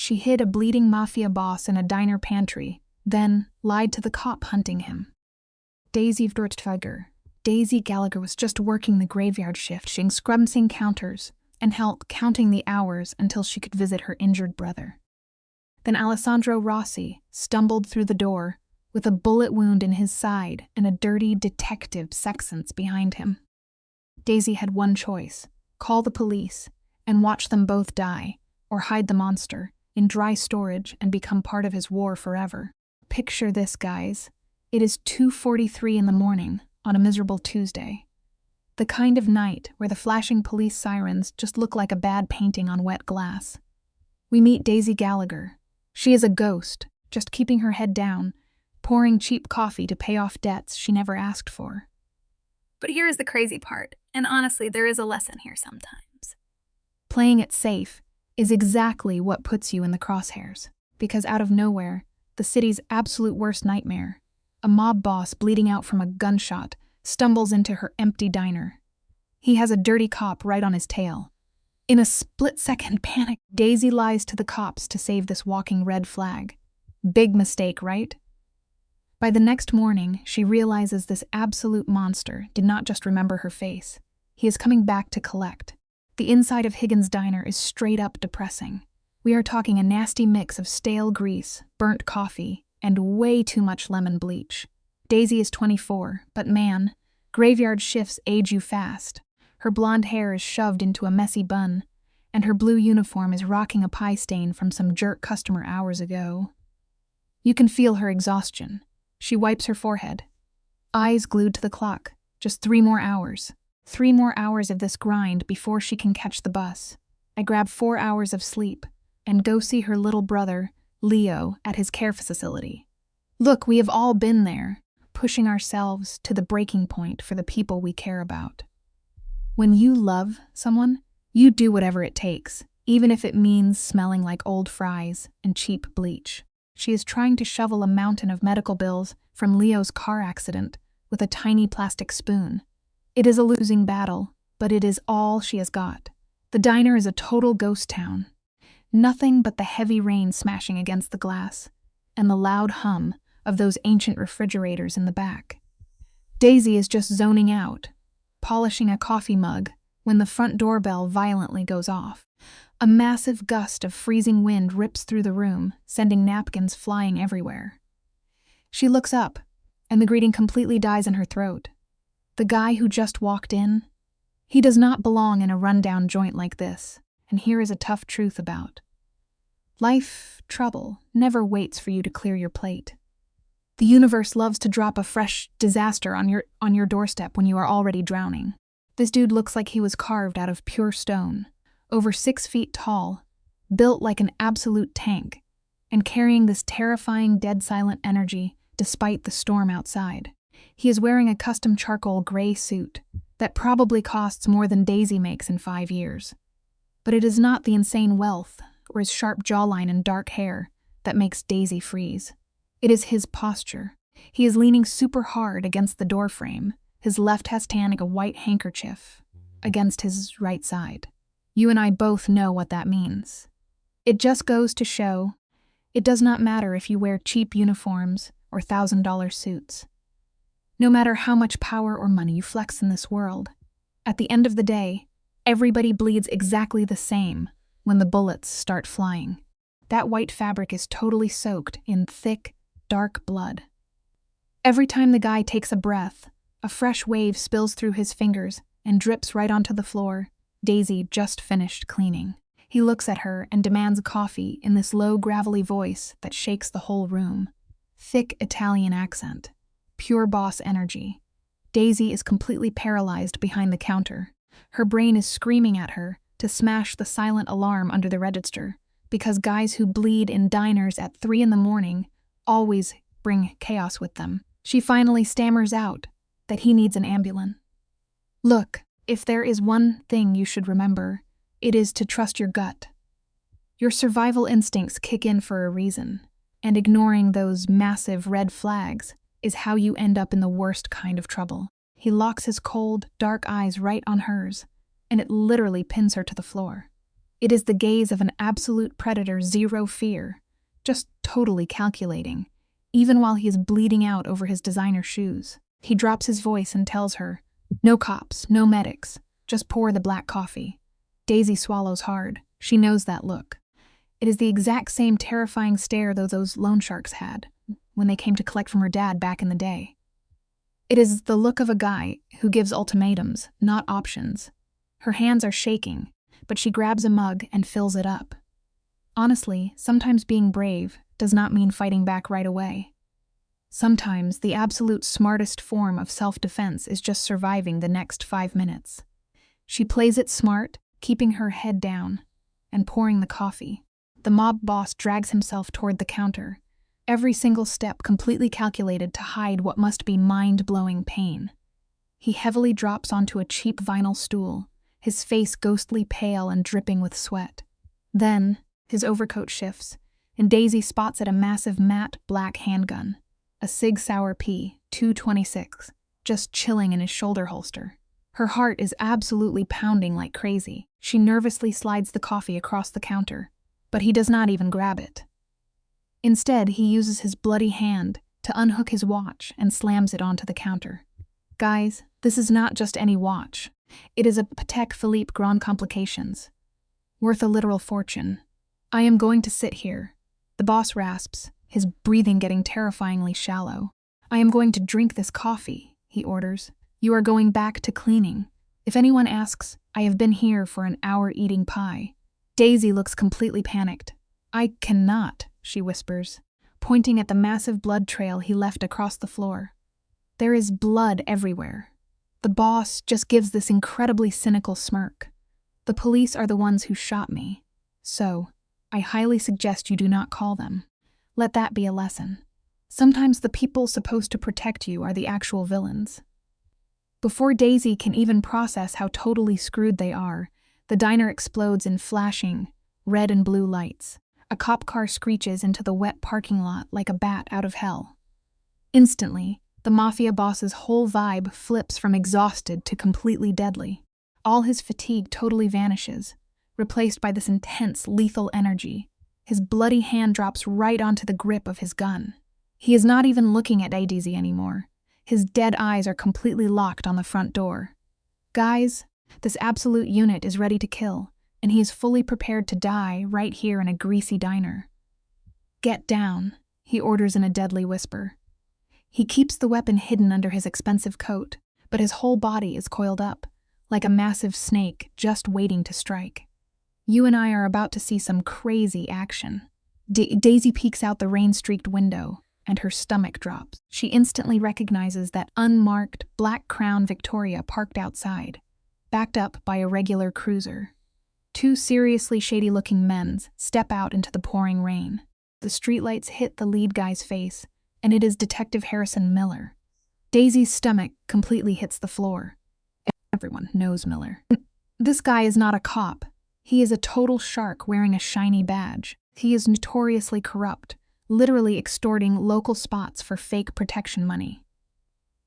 She hid a bleeding Mafia boss in a diner pantry, then lied to the cop hunting him. Daisy Gallagher was just working the graveyard shift, scrubbing counters, and counting the hours until she could visit her injured brother. Then Alessandro Rossi stumbled through the door with a bullet wound in his side and a dirty detective sextant behind him. Daisy had one choice: call the police and watch them both die, or hide the monster in dry storage and become part of his war forever. Picture this, guys. It is 2:43 in the morning on a miserable Tuesday. The kind of night where the flashing police sirens just look like a bad painting on wet glass. We meet Daisy Gallagher. She is a ghost, just keeping her head down, pouring cheap coffee to pay off debts she never asked for. But here is the crazy part, and honestly, there is a lesson here sometimes. Playing it safe is exactly what puts you in the crosshairs, because out of nowhere, the city's absolute worst nightmare, a mob boss bleeding out from a gunshot, stumbles into her empty diner. He has a dirty cop right on his tail. In a split-second panic, Daisy lies to the cops to save this walking red flag. Big mistake, right? By the next morning, she realizes this absolute monster did not just remember her face. He is coming back to collect. The inside of Higgins' diner is straight up depressing. We are talking a nasty mix of stale grease, burnt coffee, and way too much lemon bleach. Daisy is 24, but man, graveyard shifts age you fast. Her blonde hair is shoved into a messy bun, and her blue uniform is rocking a pie stain from some jerk customer hours ago. You can feel her exhaustion. She wipes her forehead. Eyes glued to the clock. Just 3 more hours. 3 more hours of this grind before she can catch the bus. I grab 4 hours of sleep and go see her little brother, Leo, at his care facility. Look, we have all been there, pushing ourselves to the breaking point for the people we care about. When you love someone, you do whatever it takes, even if it means smelling like old fries and cheap bleach. She is trying to shovel a mountain of medical bills from Leo's car accident with a tiny plastic spoon. It is a losing battle, but it is all she has got. The diner is a total ghost town. Nothing but the heavy rain smashing against the glass and the loud hum of those ancient refrigerators in the back. Daisy is just zoning out, polishing a coffee mug, when the front doorbell violently goes off. A massive gust of freezing wind rips through the room, sending napkins flying everywhere. She looks up, and the greeting completely dies in her throat. The guy who just walked in, he does not belong in a rundown joint like this, and here is a tough truth about. Life, trouble, never waits for you to clear your plate. The universe loves to drop a fresh disaster on your doorstep when you are already drowning. This dude looks like he was carved out of pure stone, over 6 feet tall, built like an absolute tank, and carrying this terrifying dead silent energy despite the storm outside. He is wearing a custom charcoal gray suit that probably costs more than Daisy makes in 5 years. But it is not the insane wealth or his sharp jawline and dark hair that makes Daisy freeze. It is his posture. He is leaning super hard against the doorframe, his left hand handing a white handkerchief against his right side. You and I both know what that means. It just goes to show, it does not matter if you wear cheap uniforms or $1,000 suits. No matter how much power or money you flex in this world, at the end of the day, everybody bleeds exactly the same when the bullets start flying. That white fabric is totally soaked in thick, dark blood. Every time the guy takes a breath, a fresh wave spills through his fingers and drips right onto the floor Daisy just finished cleaning. He looks at her and demands coffee in this low, gravelly voice that shakes the whole room. Thick Italian accent. Pure boss energy. Daisy is completely paralyzed behind the counter. Her brain is screaming at her to smash the silent alarm under the register, because guys who bleed in diners at 3 in the morning always bring chaos with them. She finally stammers out that he needs an ambulance. Look, if there is one thing you should remember, it is to trust your gut. Your survival instincts kick in for a reason, and ignoring those massive red flags is how you end up in the worst kind of trouble. He locks his cold, dark eyes right on hers, and it literally pins her to the floor. It is the gaze of an absolute predator, zero fear, just totally calculating, even while he is bleeding out over his designer shoes. He drops his voice and tells her, "No cops, no medics, just pour the black coffee." Daisy swallows hard. She knows that look. It is the exact same terrifying stare those loan sharks had when they came to collect from her dad back in the day. It is the look of a guy who gives ultimatums, not options. Her hands are shaking, but she grabs a mug and fills it up. Honestly, sometimes being brave does not mean fighting back right away. Sometimes the absolute smartest form of self-defense is just surviving the next 5 minutes. She plays it smart, keeping her head down, and pouring the coffee. The mob boss drags himself toward the counter, every single step completely calculated to hide what must be mind-blowing pain. He heavily drops onto a cheap vinyl stool, his face ghostly pale and dripping with sweat. Then, his overcoat shifts, and Daisy spots at a massive matte black handgun, a Sig Sauer P 226, just chilling in his shoulder holster. Her heart is absolutely pounding like crazy. She nervously slides the coffee across the counter, but he does not even grab it. Instead, he uses his bloody hand to unhook his watch and slams it onto the counter. Guys, this is not just any watch. It is a Patek Philippe Grand Complications, worth a literal fortune. "I am going to sit here," the boss rasps, his breathing getting terrifyingly shallow. "I am going to drink this coffee," he orders. "You are going back to cleaning. If anyone asks, I have been here for an hour eating pie." Daisy looks completely panicked. "I cannot," she whispers, pointing at the massive blood trail he left across the floor. There is blood everywhere. The boss just gives this incredibly cynical smirk. "The police are the ones who shot me, so I highly suggest you do not call them. Let that be a lesson. Sometimes the people supposed to protect you are the actual villains." Before Daisy can even process how totally screwed they are, the diner explodes in flashing red and blue lights. A cop car screeches into the wet parking lot like a bat out of hell. Instantly, the Mafia boss's whole vibe flips from exhausted to completely deadly. All his fatigue totally vanishes, replaced by this intense, lethal energy. His bloody hand drops right onto the grip of his gun. He is not even looking at Daisy anymore. His dead eyes are completely locked on the front door. Guys, this absolute unit is ready to kill, and he is fully prepared to die right here in a greasy diner. "Get down," he orders in a deadly whisper. He keeps the weapon hidden under his expensive coat, but his whole body is coiled up, like a massive snake just waiting to strike. You and I are about to see some crazy action. Daisy peeks out the rain-streaked window, and her stomach drops. She instantly recognizes that unmarked black Crown Victoria parked outside, backed up by a regular cruiser. Two seriously shady-looking men step out into the pouring rain. The streetlights hit the lead guy's face, and it is Detective Harrison Miller. Daisy's stomach completely hits the floor. Everyone knows Miller. This guy is not a cop. He is a total shark wearing a shiny badge. He is notoriously corrupt, literally extorting local spots for fake protection money.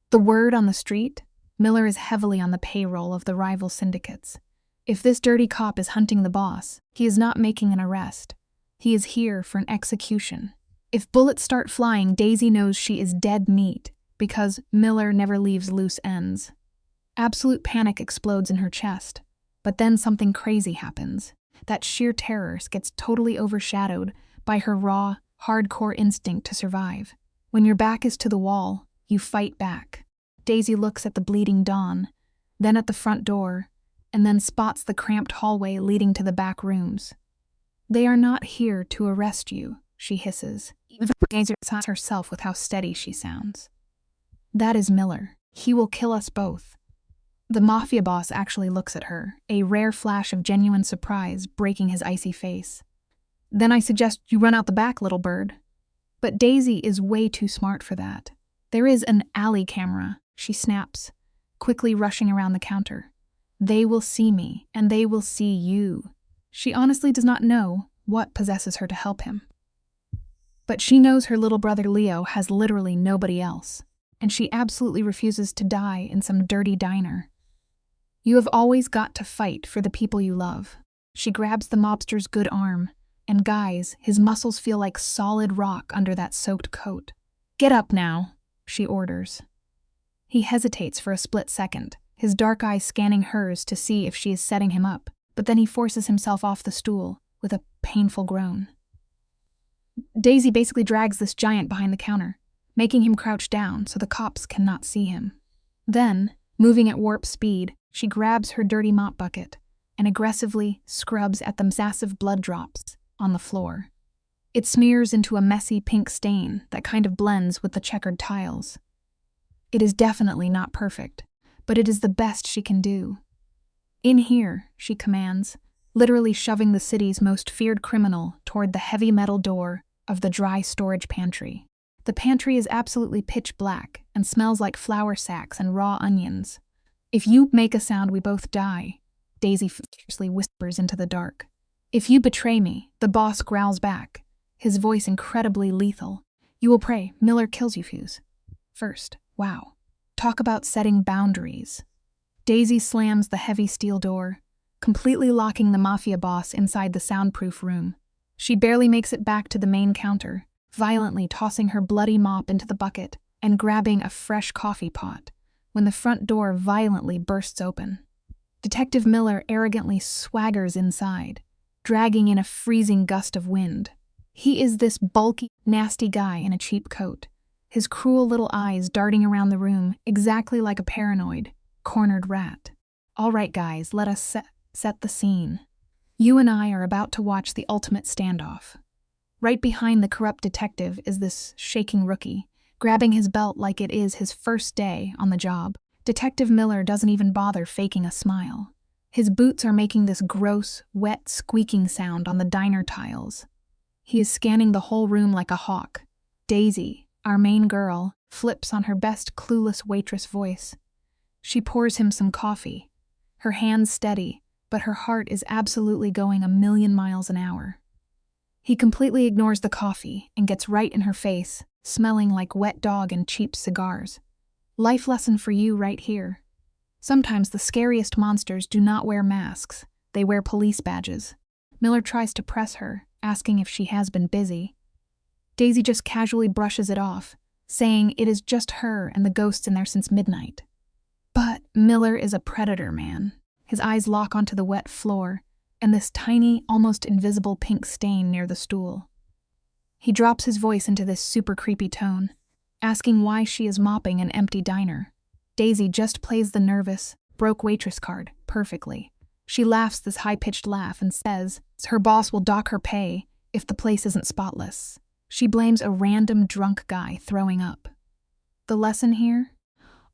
The word on the street? Miller is heavily on the payroll of the rival syndicates. If this dirty cop is hunting the boss, he is not making an arrest. He is here for an execution. If bullets start flying, Daisy knows she is dead meat, because Miller never leaves loose ends. Absolute panic explodes in her chest, but then something crazy happens. That sheer terror gets totally overshadowed by her raw, hardcore instinct to survive. When your back is to the wall, you fight back. Daisy looks at the bleeding dawn, then at the front door, and then spots the cramped hallway leading to the back rooms. "They are not here to arrest you," she hisses, even herself with how steady she sounds. "That is Miller. He will kill us both." The Mafia boss actually looks at her, a rare flash of genuine surprise breaking his icy face. "Then I suggest you run out the back, little bird." But Daisy is way too smart for that. "There is an alley camera," she snaps, quickly rushing around the counter. "They will see me, and they will see you." She honestly does not know what possesses her to help him. But she knows her little brother Leo has literally nobody else, and she absolutely refuses to die in some dirty diner. "You have always got to fight for the people you love." She grabs the mobster's good arm, and guys, his muscles feel like solid rock under that soaked coat. "Get up now," she orders. He hesitates for a split second, his dark eyes scanning hers to see if she is setting him up, but then he forces himself off the stool with a painful groan. Daisy basically drags this giant behind the counter, making him crouch down so the cops cannot see him. Then, moving at warp speed, she grabs her dirty mop bucket and aggressively scrubs at the massive blood drops on the floor. It smears into a messy pink stain that kind of blends with the checkered tiles. It is definitely not perfect, but it is the best she can do. "In here," she commands, literally shoving the city's most feared criminal toward the heavy metal door of the dry storage pantry. The pantry is absolutely pitch black and smells like flour sacks and raw onions. "If you make a sound, we both die," Daisy fiercely whispers into the dark. "If you betray me," the boss growls back, his voice incredibly lethal. "You will pray Miller kills you, Fuse." First, wow. Talk about setting boundaries. Daisy slams the heavy steel door, completely locking the Mafia boss inside the soundproof room. She barely makes it back to the main counter, violently tossing her bloody mop into the bucket and grabbing a fresh coffee pot, when the front door violently bursts open. Detective Miller arrogantly swaggers inside, dragging in a freezing gust of wind. He is this bulky, nasty guy in a cheap coat, his cruel little eyes darting around the room exactly like a paranoid, cornered rat. "All right, guys, let us set the scene. You and I are about to watch the ultimate standoff." Right behind the corrupt detective is this shaking rookie, grabbing his belt like it is his first day on the job. Detective Miller doesn't even bother faking a smile. His boots are making this gross, wet, squeaking sound on the diner tiles. He is scanning the whole room like a hawk. Daisy, our main girl, flips on her best clueless waitress voice. She pours him some coffee, her hands steady, but her heart is absolutely going a million miles an hour. He completely ignores the coffee and gets right in her face, smelling like wet dog and cheap cigars. Life lesson for you right here. Sometimes the scariest monsters do not wear masks, they wear police badges. Miller tries to press her, asking if she has been busy. Daisy just casually brushes it off, saying it is just her and the ghosts in there since midnight. But Miller is a predator, man. His eyes lock onto the wet floor and this tiny, almost invisible pink stain near the stool. He drops his voice into this super creepy tone, asking why she is mopping an empty diner. Daisy just plays the nervous, broke waitress card perfectly. She laughs this high-pitched laugh and says her boss will dock her pay if the place isn't spotless. She blames a random drunk guy throwing up. The lesson here?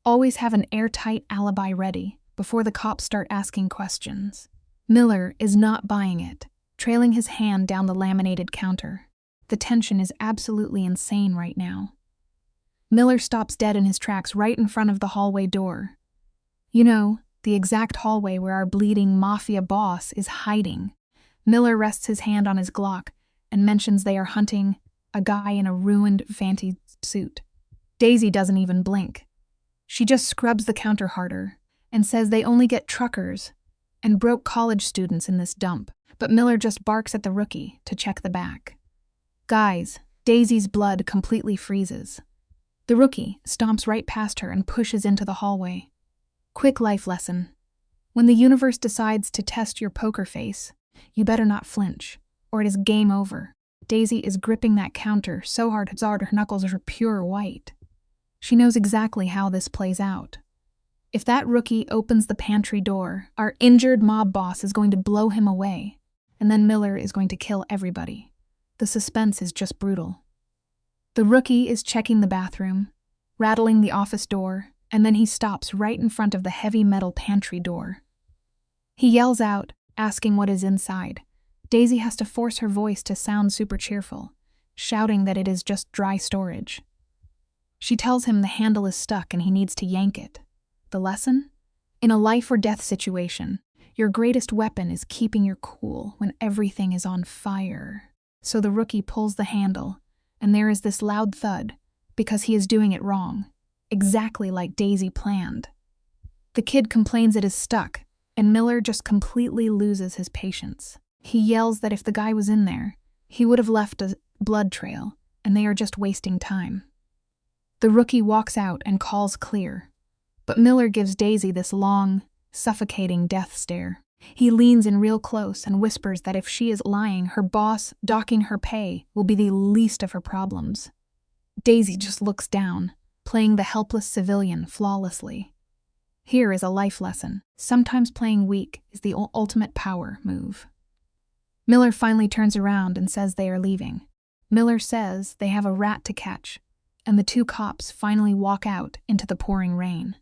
Always have an airtight alibi ready before the cops start asking questions. Miller is not buying it, trailing his hand down the laminated counter. The tension is absolutely insane right now. Miller stops dead in his tracks right in front of the hallway door. You know, the exact hallway where our bleeding Mafia boss is hiding. Miller rests his hand on his Glock and mentions they are hunting a guy in a ruined fancy suit. Daisy doesn't even blink. She just scrubs the counter harder and says they only get truckers and broke college students in this dump, but Miller just barks at the rookie to check the back. Guys, Daisy's blood completely freezes. The rookie stomps right past her and pushes into the hallway. Quick life lesson. When the universe decides to test your poker face, you better not flinch, or it is game over. Daisy is gripping that counter so hard her knuckles are pure white. She knows exactly how this plays out. If that rookie opens the pantry door, our injured mob boss is going to blow him away, and then Miller is going to kill everybody. The suspense is just brutal. The rookie is checking the bathroom, rattling the office door, and then he stops right in front of the heavy metal pantry door. He yells out, asking what is inside. Daisy has to force her voice to sound super cheerful, shouting that it is just dry storage. She tells him the handle is stuck and he needs to yank it. The lesson? In a life or death situation, your greatest weapon is keeping your cool when everything is on fire. So the rookie pulls the handle, and there is this loud thud, because he is doing it wrong, exactly like Daisy planned. The kid complains it is stuck, and Miller just completely loses his patience. He yells that if the guy was in there, he would have left a blood trail, and they are just wasting time. The rookie walks out and calls clear, but Miller gives Daisy this long, suffocating death stare. He leans in real close and whispers that if she is lying, her boss docking her pay will be the least of her problems. Daisy just looks down, playing the helpless civilian flawlessly. Here is a life lesson. Sometimes playing weak is the ultimate power move. Miller finally turns around and says they are leaving. Miller says they have a rat to catch, and the two cops finally walk out into the pouring rain.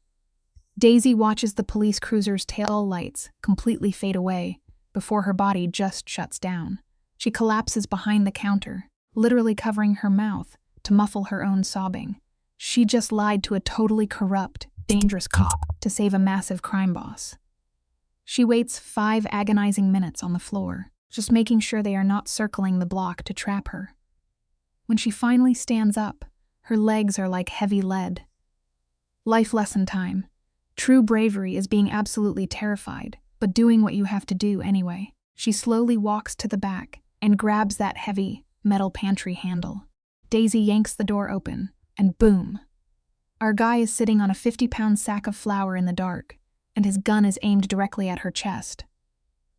Daisy watches the police cruiser's tail lights completely fade away before her body just shuts down. She collapses behind the counter, literally covering her mouth to muffle her own sobbing. She just lied to a totally corrupt, dangerous cop to save a massive crime boss. She waits 5 agonizing minutes on the floor, just making sure they are not circling the block to trap her. When she finally stands up, her legs are like heavy lead. Life lesson time. True bravery is being absolutely terrified, but doing what you have to do anyway. She slowly walks to the back and grabs that heavy metal pantry handle. Daisy yanks the door open, and boom! Our guy is sitting on a 50-pound sack of flour in the dark, and his gun is aimed directly at her chest.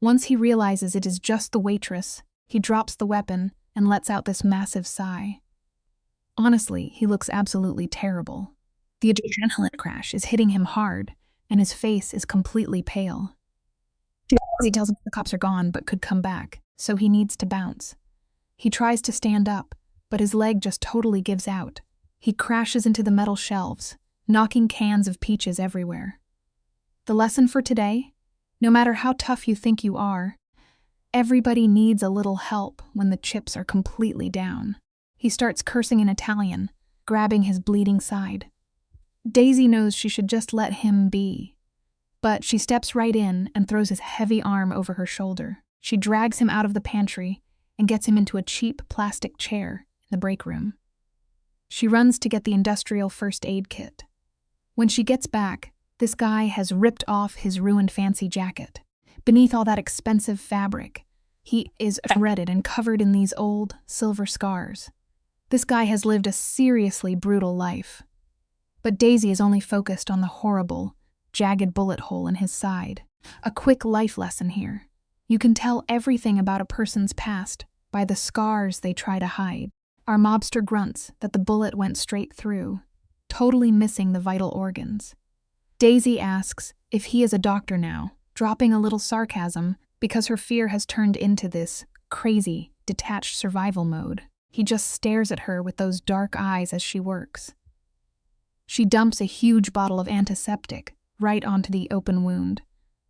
Once he realizes it is just the waitress, he drops the weapon and lets out this massive sigh. Honestly, he looks absolutely terrible. The adrenaline crash is hitting him hard, and his face is completely pale. He tells him the cops are gone but could come back, so he needs to bounce. He tries to stand up, but his leg just totally gives out. He crashes into the metal shelves, knocking cans of peaches everywhere. The lesson for today? No matter how tough you think you are, everybody needs a little help when the chips are completely down. He starts cursing in Italian, grabbing his bleeding side. Daisy knows she should just let him be, but she steps right in and throws his heavy arm over her shoulder. She drags him out of the pantry and gets him into a cheap plastic chair in the break room. She runs to get the industrial first aid kit. When she gets back, this guy has ripped off his ruined fancy jacket. Beneath all that expensive fabric, he is shredded and covered in these old silver scars. This guy has lived a seriously brutal life. But Daisy is only focused on the horrible, jagged bullet hole in his side. A quick life lesson here. You can tell everything about a person's past by the scars they try to hide. Our mobster grunts that the bullet went straight through, totally missing the vital organs. Daisy asks if he is a doctor now, dropping a little sarcasm because her fear has turned into this crazy, detached survival mode. He just stares at her with those dark eyes as she works. She dumps a huge bottle of antiseptic right onto the open wound.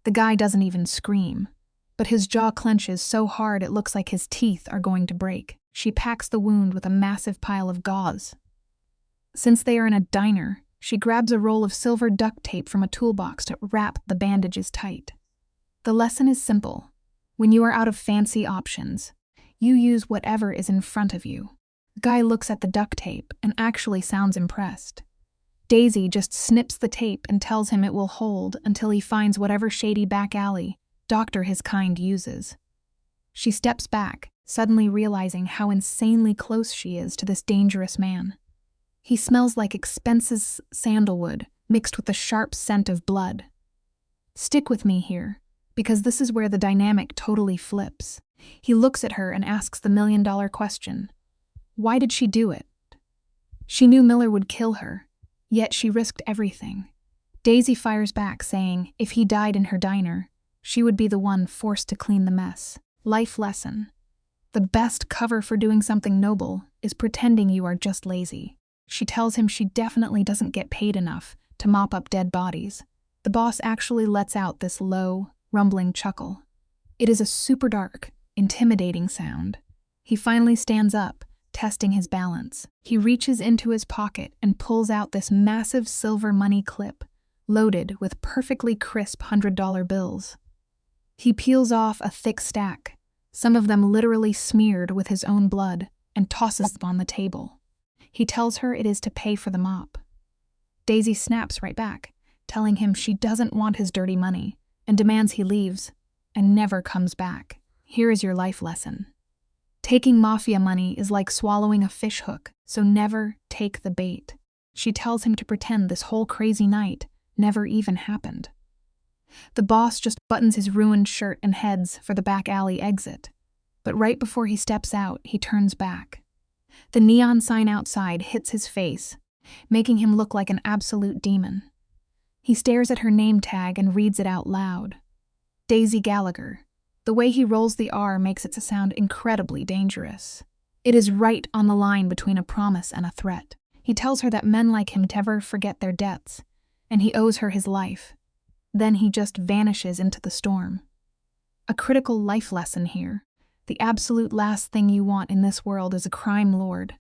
The guy doesn't even scream, but his jaw clenches so hard it looks like his teeth are going to break. She packs the wound with a massive pile of gauze. Since they are in a diner, she grabs a roll of silver duct tape from a toolbox to wrap the bandages tight. The lesson is simple. When you are out of fancy options, you use whatever is in front of you. The guy looks at the duct tape and actually sounds impressed. Daisy just snips the tape and tells him it will hold until he finds whatever shady back alley doctor his kind uses. She steps back, suddenly realizing how insanely close she is to this dangerous man. He smells like expensive sandalwood mixed with the sharp scent of blood. Stick with me here, because this is where the dynamic totally flips. He looks at her and asks the million-dollar question. Why did she do it? She knew Miller would kill her, yet she risked everything. Daisy fires back, saying if he died in her diner, she would be the one forced to clean the mess. Life lesson. The best cover for doing something noble is pretending you are just lazy. She tells him she definitely doesn't get paid enough to mop up dead bodies. The boss actually lets out this low, rumbling chuckle. It is a super dark, intimidating sound. He finally stands up, testing his balance. He reaches into his pocket and pulls out this massive silver money clip, loaded with perfectly crisp $100 bills. He peels off a thick stack, some of them literally smeared with his own blood, and tosses them on the table. He tells her it is to pay for the mop. Daisy snaps right back, telling him she doesn't want his dirty money, and demands he leaves and never comes back. Here is your life lesson. Taking Mafia money is like swallowing a fish hook, so never take the bait. She tells him to pretend this whole crazy night never even happened. The boss just buttons his ruined shirt and heads for the back alley exit. But right before he steps out, he turns back. The neon sign outside hits his face, making him look like an absolute demon. He stares at her name tag and reads it out loud. Daisy Gallagher. The way he rolls the R makes it sound incredibly dangerous. It is right on the line between a promise and a threat. He tells her that men like him never forget their debts, and he owes her his life. Then he just vanishes into the storm. A critical life lesson here. The absolute last thing you want in this world is a crime lord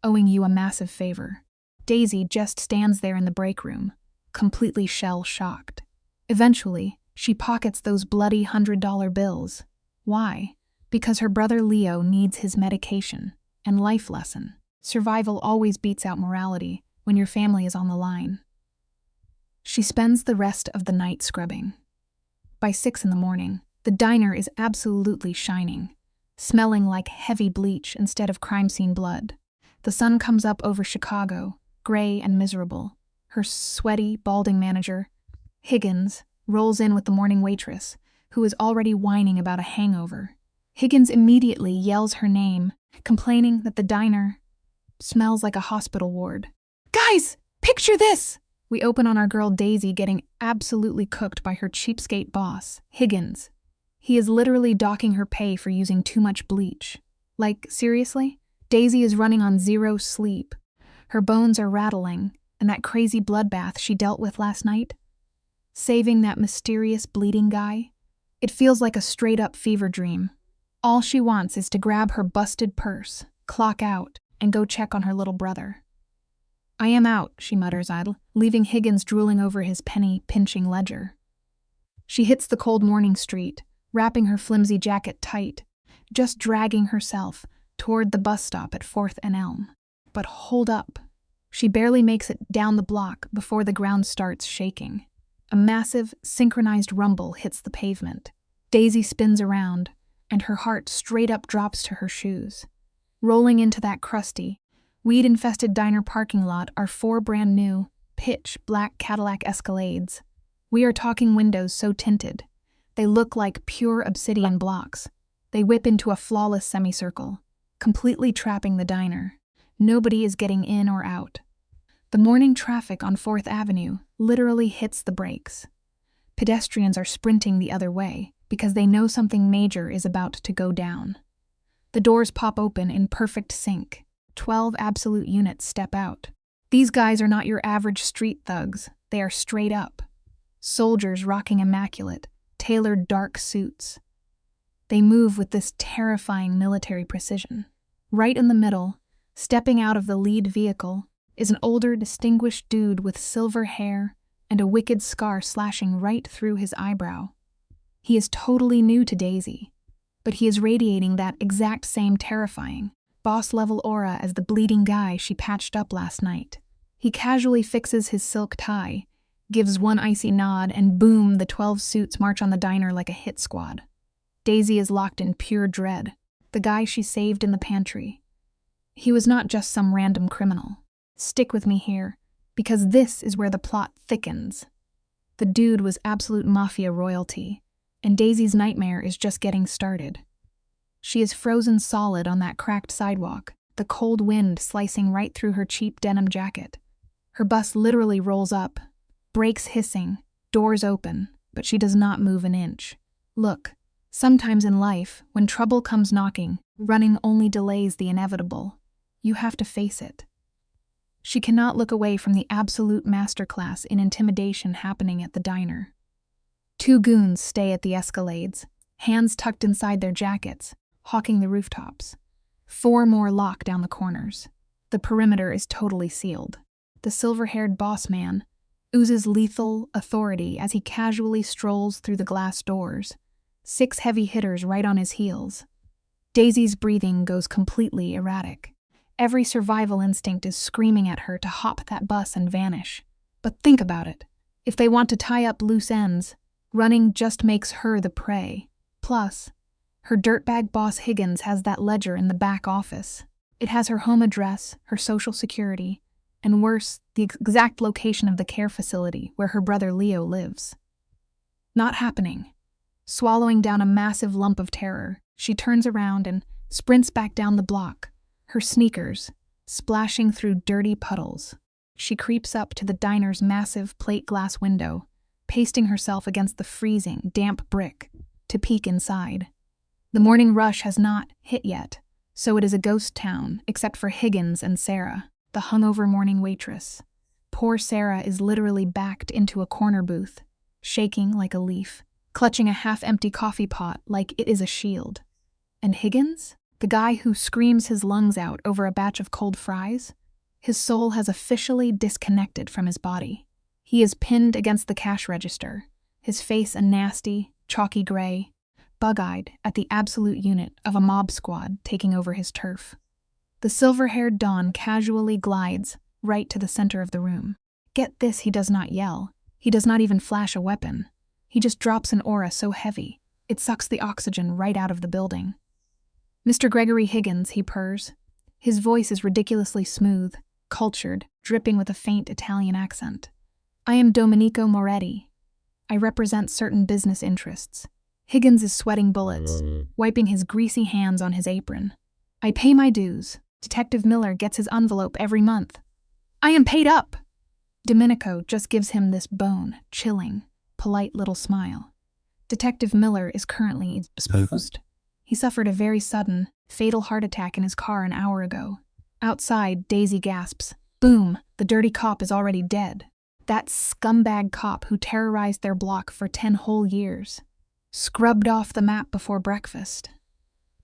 owing you a massive favor. Daisy just stands there in the break room, completely shell-shocked. Eventually, she pockets those bloody $100 bills. Why? Because her brother Leo needs his medication and life lesson. Survival always beats out morality when your family is on the line. She spends the rest of the night scrubbing. By 6 a.m, the diner is absolutely shining, smelling like heavy bleach instead of crime scene blood. The sun comes up over Chicago, gray and miserable. Her sweaty, balding manager, Higgins, rolls in with the morning waitress, who is already whining about a hangover. Higgins immediately yells her name, complaining that the diner smells like a hospital ward. Guys, picture this! We open on our girl Daisy getting absolutely cooked by her cheapskate boss, Higgins. He is literally docking her pay for using too much bleach. Like, seriously? Daisy is running on 0 sleep. Her bones are rattling, and that crazy bloodbath she dealt with last night? Saving that mysterious bleeding guy? It feels like a straight-up fever dream. All she wants is to grab her busted purse, clock out, and go check on her little brother. I am out, she mutters idle, leaving Higgins drooling over his penny-pinching ledger. She hits the cold morning street, wrapping her flimsy jacket tight, just dragging herself toward the bus stop at 4th and Elm. But hold up. She barely makes it down the block before the ground starts shaking. A massive, synchronized rumble hits the pavement. Daisy spins around, and her heart straight up drops to her shoes. Rolling into that crusty, weed-infested diner parking lot are 4 brand-new, pitch-black Cadillac Escalades. We are talking windows so tinted. They look like pure obsidian blocks. They whip into a flawless semicircle, completely trapping the diner. Nobody is getting in or out. The morning traffic on 4th Avenue literally hits the brakes. Pedestrians are sprinting the other way because they know something major is about to go down. The doors pop open in perfect sync. 12 absolute units step out. These guys are not your average street thugs. They are straight up. Soldiers rocking immaculate, tailored dark suits. They move with this terrifying military precision. Right in the middle, stepping out of the lead vehicle, is an older, distinguished dude with silver hair and a wicked scar slashing right through his eyebrow. He is totally new to Daisy, but he is radiating that exact same terrifying, boss-level aura as the bleeding guy she patched up last night. He casually fixes his silk tie, gives one icy nod, and boom, the 12 suits march on the diner like a hit squad. Daisy is locked in pure dread. The guy she saved in the pantry. He was not just some random criminal. Stick with me here, because this is where the plot thickens. The dude was absolute Mafia royalty, and Daisy's nightmare is just getting started. She is frozen solid on that cracked sidewalk, the cold wind slicing right through her cheap denim jacket. Her bus literally rolls up, brakes hissing, doors open, but she does not move an inch. Look, sometimes in life, when trouble comes knocking, running only delays the inevitable. You have to face it. She cannot look away from the absolute masterclass in intimidation happening at the diner. 2 goons stay at the Escalades, hands tucked inside their jackets, hawking the rooftops. 4 more lock down the corners. The perimeter is totally sealed. The silver-haired boss man oozes lethal authority as he casually strolls through the glass doors. 6 heavy hitters right on his heels. Daisy's breathing goes completely erratic. Every survival instinct is screaming at her to hop that bus and vanish. But think about it. If they want to tie up loose ends, Running just makes her the prey. Plus, her dirtbag boss Higgins has that ledger in the back office. It has her home address, her social security, and worse, the exact location of the care facility where her brother Leo lives. Not happening. Swallowing down a massive lump of terror, she turns around and sprints back down the block, her sneakers splashing through dirty puddles. She creeps up to the diner's massive plate glass window, pasting herself against the freezing, damp brick to peek inside. The morning rush has not hit yet, so it is a ghost town except for Higgins and Sarah, the hungover morning waitress. Poor Sarah is literally backed into a corner booth, shaking like a leaf, clutching a half-empty coffee pot like it is a shield. And Higgins? The guy who screams his lungs out over a batch of cold fries? His soul has officially disconnected from his body. He is pinned against the cash register, his face a nasty, chalky gray, bug-eyed at the absolute unit of a mob squad taking over his turf. The silver-haired Don casually glides right to the center of the room. Get this, he does not yell. He does not even flash a weapon. He just drops an aura so heavy, it sucks the oxygen right out of the building. Mr. Gregory Higgins, he purrs. His voice is ridiculously smooth, cultured, dripping with a faint Italian accent. I am Domenico Moretti. I represent certain business interests. Higgins is sweating bullets, wiping his greasy hands on his apron. I pay my dues. Detective Miller gets his envelope every month. I am paid up! Domenico just gives him this bone, chilling, polite little smile. Detective Miller is currently indisposed. He suffered a very sudden, fatal heart attack in his car an hour ago. Outside, Daisy gasps. Boom! The dirty cop is already dead. That scumbag cop who terrorized their block for 10 whole years. Scrubbed off the map before breakfast.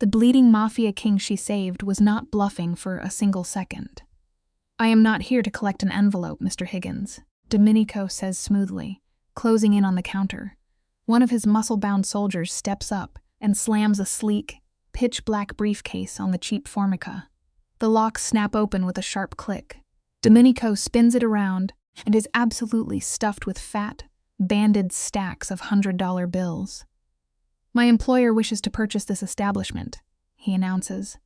The bleeding Mafia king she saved was not bluffing for a single second. I am not here to collect an envelope, Mr. Higgins, Domenico says smoothly, closing in on the counter. One of his muscle-bound soldiers steps up and slams a sleek, pitch-black briefcase on the cheap Formica. The locks snap open with a sharp click. Domenico spins it around and is absolutely stuffed with fat, banded stacks of $100 bills. My employer wishes to purchase this establishment, he announces,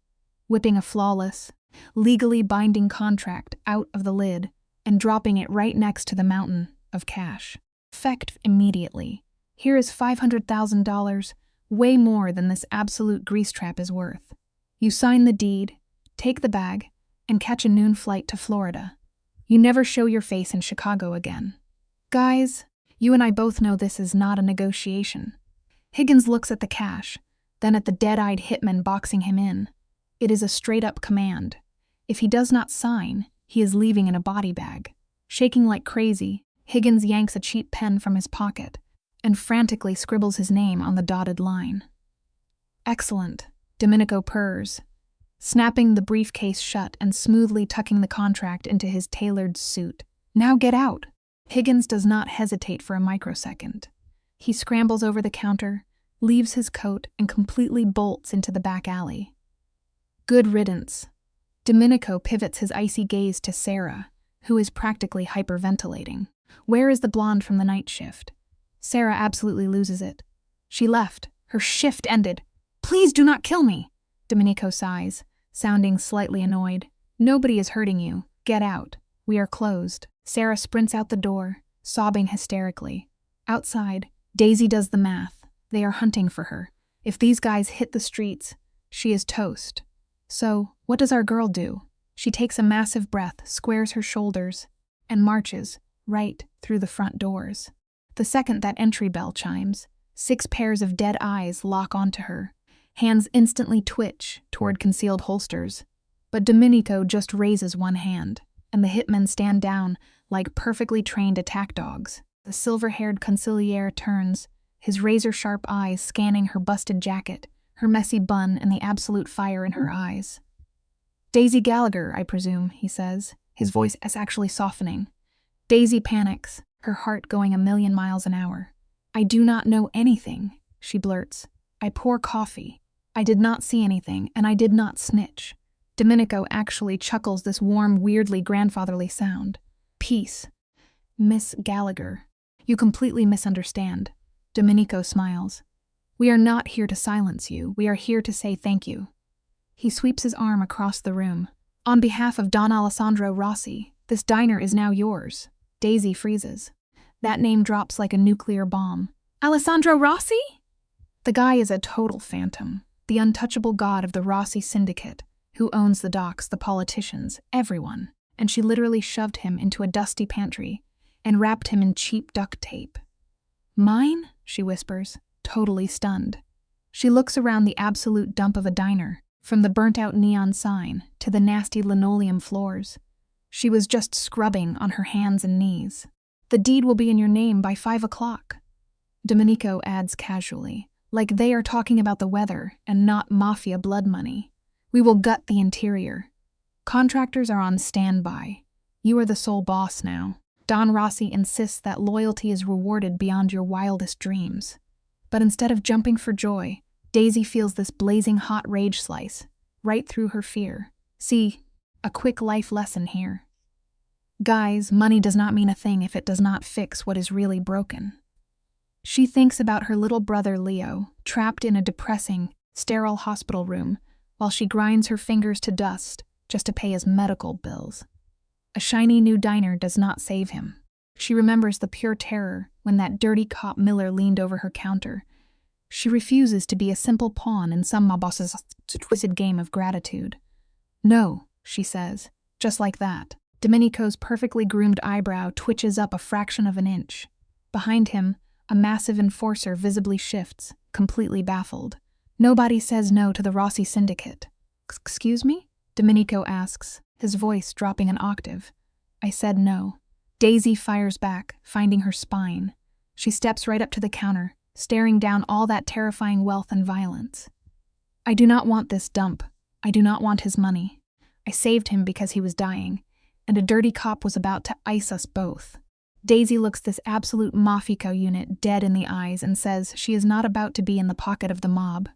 whipping a flawless, legally binding contract out of the lid and dropping it right next to the mountain of cash. Effect immediately. Here is $500,000, way more than this absolute grease trap is worth. You sign the deed, take the bag, and catch a noon flight to Florida. You never show your face in Chicago again. Guys, you and I both know this is not a negotiation. Higgins looks at the cash, then at the dead-eyed hitman boxing him in. It is a straight-up command. If he does not sign, he is leaving in a body bag. Shaking like crazy, Higgins yanks a cheap pen from his pocket and frantically scribbles his name on the dotted line. Excellent, Domenico purrs, snapping the briefcase shut and smoothly tucking the contract into his tailored suit. Now get out! Higgins does not hesitate for a microsecond. He scrambles over the counter, leaves his coat, and completely bolts into the back alley. Good riddance. Domenico pivots his icy gaze to Sarah, who is practically hyperventilating. Where is the blonde from the night shift? Sarah absolutely loses it. She left. Her shift ended. Please do not kill me, Domenico sighs, sounding slightly annoyed. Nobody is hurting you. Get out. We are closed. Sarah sprints out the door, sobbing hysterically. Outside, Daisy does the math. They are hunting for her. If these guys hit the streets, she is toast. So, what does our girl do? She takes a massive breath, squares her shoulders, and marches right through the front doors. The second that entry bell chimes, 6 pairs of dead eyes lock onto her. Hands instantly twitch toward concealed holsters. But Domenico just raises one hand, and the hitmen stand down like perfectly trained attack dogs. The silver-haired consigliere turns, his razor-sharp eyes scanning her busted jacket, her messy bun, and the absolute fire in her eyes. Daisy Gallagher, I presume, he says, his voice is actually softening. Daisy panics, her heart going 1,000,000 miles an hour. I do not know anything, she blurts. I pour coffee. I did not see anything, and I did not snitch. Domenico actually chuckles this warm, weirdly grandfatherly sound. Peace. Miss Gallagher. You completely misunderstand. Domenico smiles. We are not here to silence you. We are here to say thank you. He sweeps his arm across the room. On behalf of Don Alessandro Rossi, this diner is now yours. Daisy freezes. That name drops like a nuclear bomb. Alessandro Rossi? The guy is a total phantom, the untouchable god of the Rossi syndicate, who owns the docks, the politicians, everyone, and she literally shoved him into a dusty pantry and wrapped him in cheap duct tape. Mine? She whispers, totally stunned. She looks around the absolute dump of a diner, from the burnt-out neon sign to the nasty linoleum floors. She was just scrubbing on her hands and knees. The deed will be in your name by 5 o'clock. Domenico adds casually, like they are talking about the weather and not Mafia blood money. We will gut the interior. Contractors are on standby. You are the sole boss now. Don Rossi insists that loyalty is rewarded beyond your wildest dreams. But instead of jumping for joy, Daisy feels this blazing hot rage slice, right through her fear. See, a quick life lesson here. Guys, money does not mean a thing if it does not fix what is really broken. She thinks about her little brother Leo, trapped in a depressing, sterile hospital room, while she grinds her fingers to dust just to pay his medical bills. A shiny new diner does not save him. She remembers the pure terror when that dirty cop Miller leaned over her counter. She refuses to be a simple pawn in some mob boss's twisted game of gratitude. No, she says, just like that. Domenico's perfectly groomed eyebrow twitches up a fraction of an inch. Behind him, a massive enforcer visibly shifts, completely baffled. Nobody says no to the Rossi syndicate. Excuse me? Domenico asks, his voice dropping an octave. I said no. Daisy fires back, finding her spine. She steps right up to the counter, staring down all that terrifying wealth and violence. I do not want this dump. I do not want his money. I saved him because he was dying, and a dirty cop was about to ice us both. Daisy looks this absolute Mafia unit dead in the eyes and says she is not about to be in the pocket of the mob.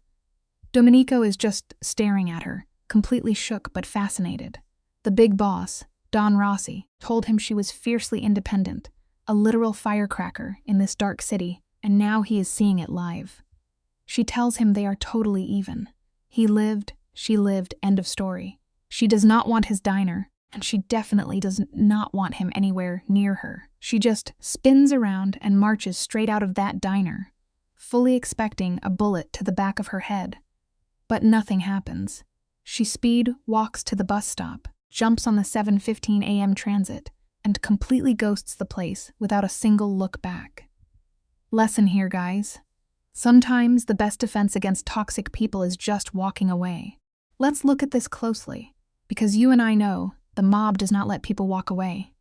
Domenico is just staring at her, completely shook but fascinated. The big boss, Don Rossi, told him she was fiercely independent, a literal firecracker in this dark city, and now he is seeing it live. She tells him they are totally even. He lived, she lived, end of story. She does not want his diner, and she definitely does not want him anywhere near her. She just spins around and marches straight out of that diner, fully expecting a bullet to the back of her head. But nothing happens. She walks to the bus stop, jumps on the 7:15 a.m. transit, and completely ghosts the place without a single look back. Lesson here, guys. Sometimes the best defense against toxic people is just walking away. Let's look at this closely, because you and I know the mob does not let people walk away.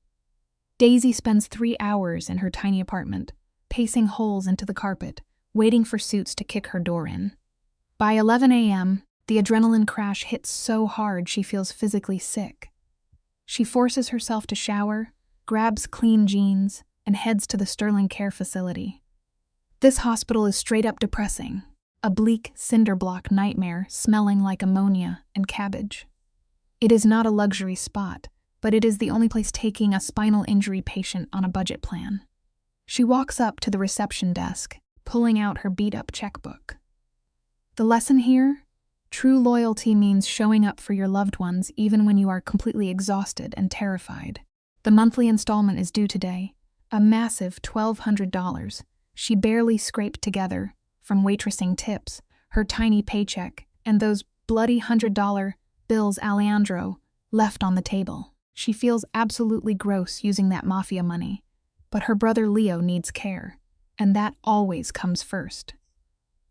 Daisy spends 3 hours in her tiny apartment, pacing holes into the carpet, waiting for suits to kick her door in. By 11 a.m., the adrenaline crash hits so hard she feels physically sick. She forces herself to shower, grabs clean jeans, and heads to the Sterling Care facility. This hospital is straight up depressing, a bleak cinder block nightmare smelling like ammonia and cabbage. It is not a luxury spot, but it is the only place taking a spinal injury patient on a budget plan. She walks up to the reception desk, pulling out her beat-up checkbook. The lesson here? True loyalty means showing up for your loved ones even when you are completely exhausted and terrified. The monthly installment is due today, a massive $1,200. She barely scraped together, from waitressing tips, her tiny paycheck, and those bloody $100 bills Alejandro left on the table. She feels absolutely gross using that Mafia money, but her brother Leo needs care, and that always comes first.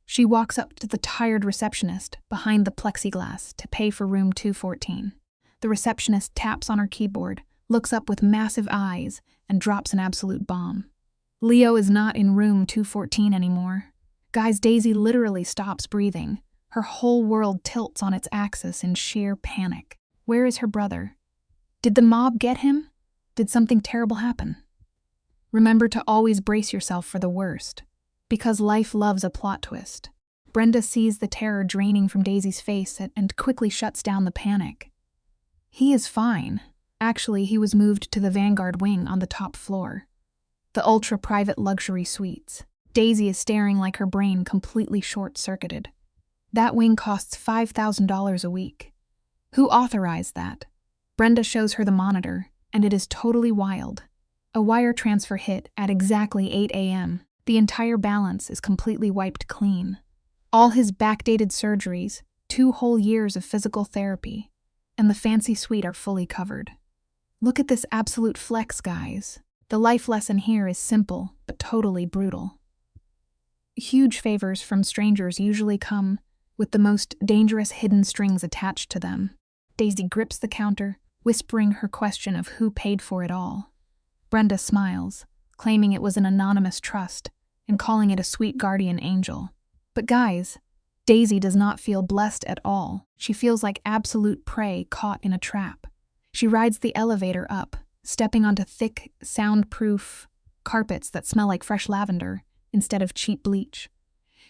She walks up to the tired receptionist behind the plexiglass to pay for room 214. The receptionist taps on her keyboard, looks up with massive eyes, and drops an absolute bomb. Leo is not in room 214 anymore. Guys, Daisy literally stops breathing. Her whole world tilts on its axis in sheer panic. Where is her brother? Did the mob get him? Did something terrible happen? Remember to always brace yourself for the worst, because life loves a plot twist. Brenda sees the terror draining from Daisy's face and quickly shuts down the panic. He is fine. Actually, he was moved to the Vanguard wing on the top floor. The ultra-private luxury suites. Daisy is staring like her brain completely short-circuited. That wing costs $5,000 a week. Who authorized that? Brenda shows her the monitor, and it is totally wild. A wire transfer hit at exactly 8 a.m. The entire balance is completely wiped clean. All his backdated surgeries, 2 whole years of physical therapy, and the fancy suite are fully covered. Look at this absolute flex, guys. The life lesson here is simple, but totally brutal. Huge favors from strangers usually come with the most dangerous hidden strings attached to them. Daisy grips the counter, whispering her question of who paid for it all. Brenda smiles, claiming it was an anonymous trust and calling it a sweet guardian angel. But guys, Daisy does not feel blessed at all. She feels like absolute prey caught in a trap. She rides the elevator up, stepping onto thick, soundproof carpets that smell like fresh lavender instead of cheap bleach.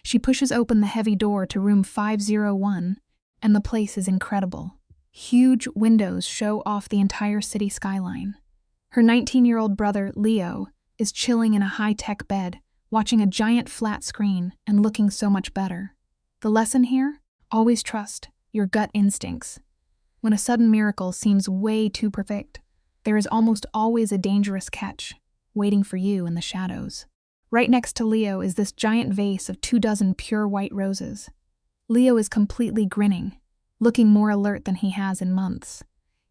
She pushes open the heavy door to room 501, and the place is incredible. Huge windows show off the entire city skyline. Her 19-year-old brother, Leo, is chilling in a high-tech bed, watching a giant flat screen and looking so much better. The lesson here? Always trust your gut instincts. When a sudden miracle seems way too perfect, there is almost always a dangerous catch waiting for you in the shadows. Right next to Leo is this giant vase of 24 pure white roses. Leo is completely grinning, looking more alert than he has in months.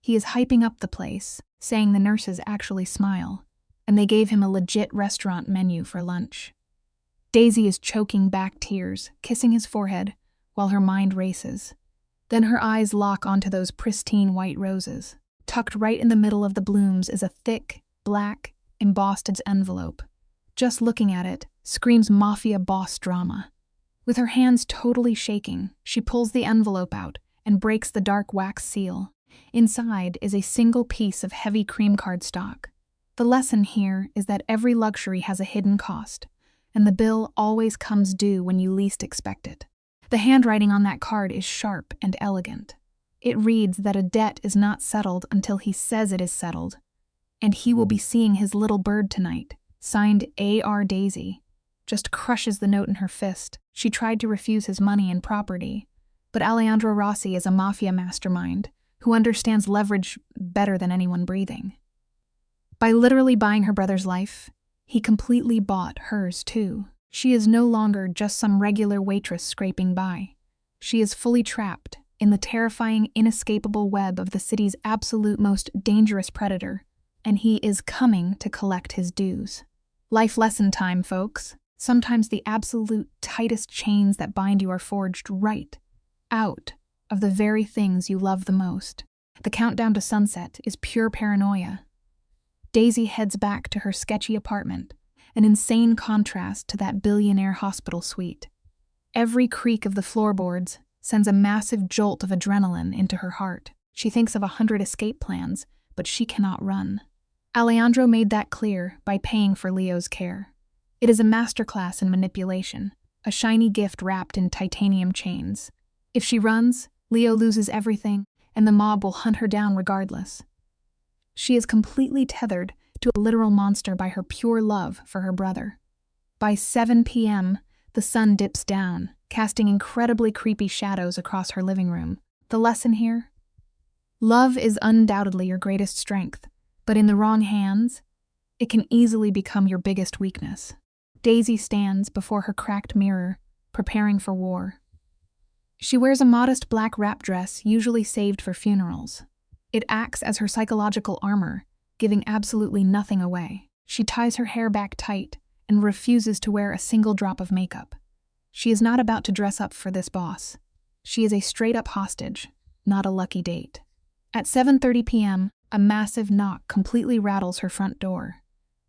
He is hyping up the place, saying the nurses actually smile, and they gave him a legit restaurant menu for lunch. Daisy is choking back tears, kissing his forehead, while her mind races. Then her eyes lock onto those pristine white roses. Tucked right in the middle of the blooms is a thick, black, embossed envelope. Just looking at it screams Mafia boss drama. With her hands totally shaking, she pulls the envelope out and breaks the dark wax seal. Inside is a single piece of heavy cream cardstock. The lesson here is that every luxury has a hidden cost, and the bill always comes due when you least expect it. The handwriting on that card is sharp and elegant. It reads that a debt is not settled until he says it is settled, and he will be seeing his little bird tonight. Signed A.R. Daisy. Just crushes the note in her fist. She tried to refuse his money and property, but Alejandro Rossi is a mafia mastermind who understands leverage better than anyone breathing. By literally buying her brother's life, he completely bought hers too. She is no longer just some regular waitress scraping by. She is fully trapped in the terrifying, inescapable web of the city's absolute most dangerous predator, and he is coming to collect his dues. Life lesson time, folks. Sometimes the absolute tightest chains that bind you are forged right out of the very things you love the most. The countdown to sunset is pure paranoia. Daisy heads back to her sketchy apartment, an insane contrast to that billionaire hospital suite. Every creak of the floorboards sends a massive jolt of adrenaline into her heart. She thinks of 100 escape plans, but she cannot run. Alejandro made that clear by paying for Leo's care. It is a masterclass in manipulation, a shiny gift wrapped in titanium chains. If she runs, Leo loses everything, and the mob will hunt her down regardless. She is completely tethered to a literal monster by her pure love for her brother. By 7 p.m., the sun dips down, casting incredibly creepy shadows across her living room. The lesson here? Love is undoubtedly your greatest strength, but in the wrong hands, it can easily become your biggest weakness. Daisy stands before her cracked mirror, preparing for war. She wears a modest black wrap dress usually saved for funerals. It acts as her psychological armor, giving absolutely nothing away. She ties her hair back tight and refuses to wear a single drop of makeup. She is not about to dress up for this boss. She is a straight-up hostage, not a lucky date. At 7:30 p.m., a massive knock completely rattles her front door.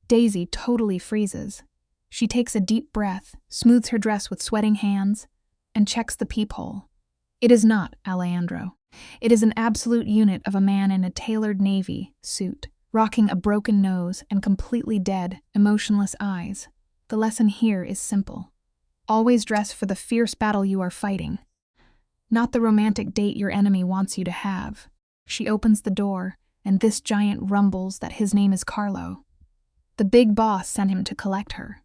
Daisy totally freezes. She takes a deep breath, smooths her dress with sweating hands, and checks the peephole. It is not Alejandro. It is an absolute unit of a man in a tailored navy suit, rocking a broken nose and completely dead, emotionless eyes. The lesson here is simple. Always dress for the fierce battle you are fighting, not the romantic date your enemy wants you to have. She opens the door, and this giant rumbles that his name is Carlo. The big boss sent him to collect her.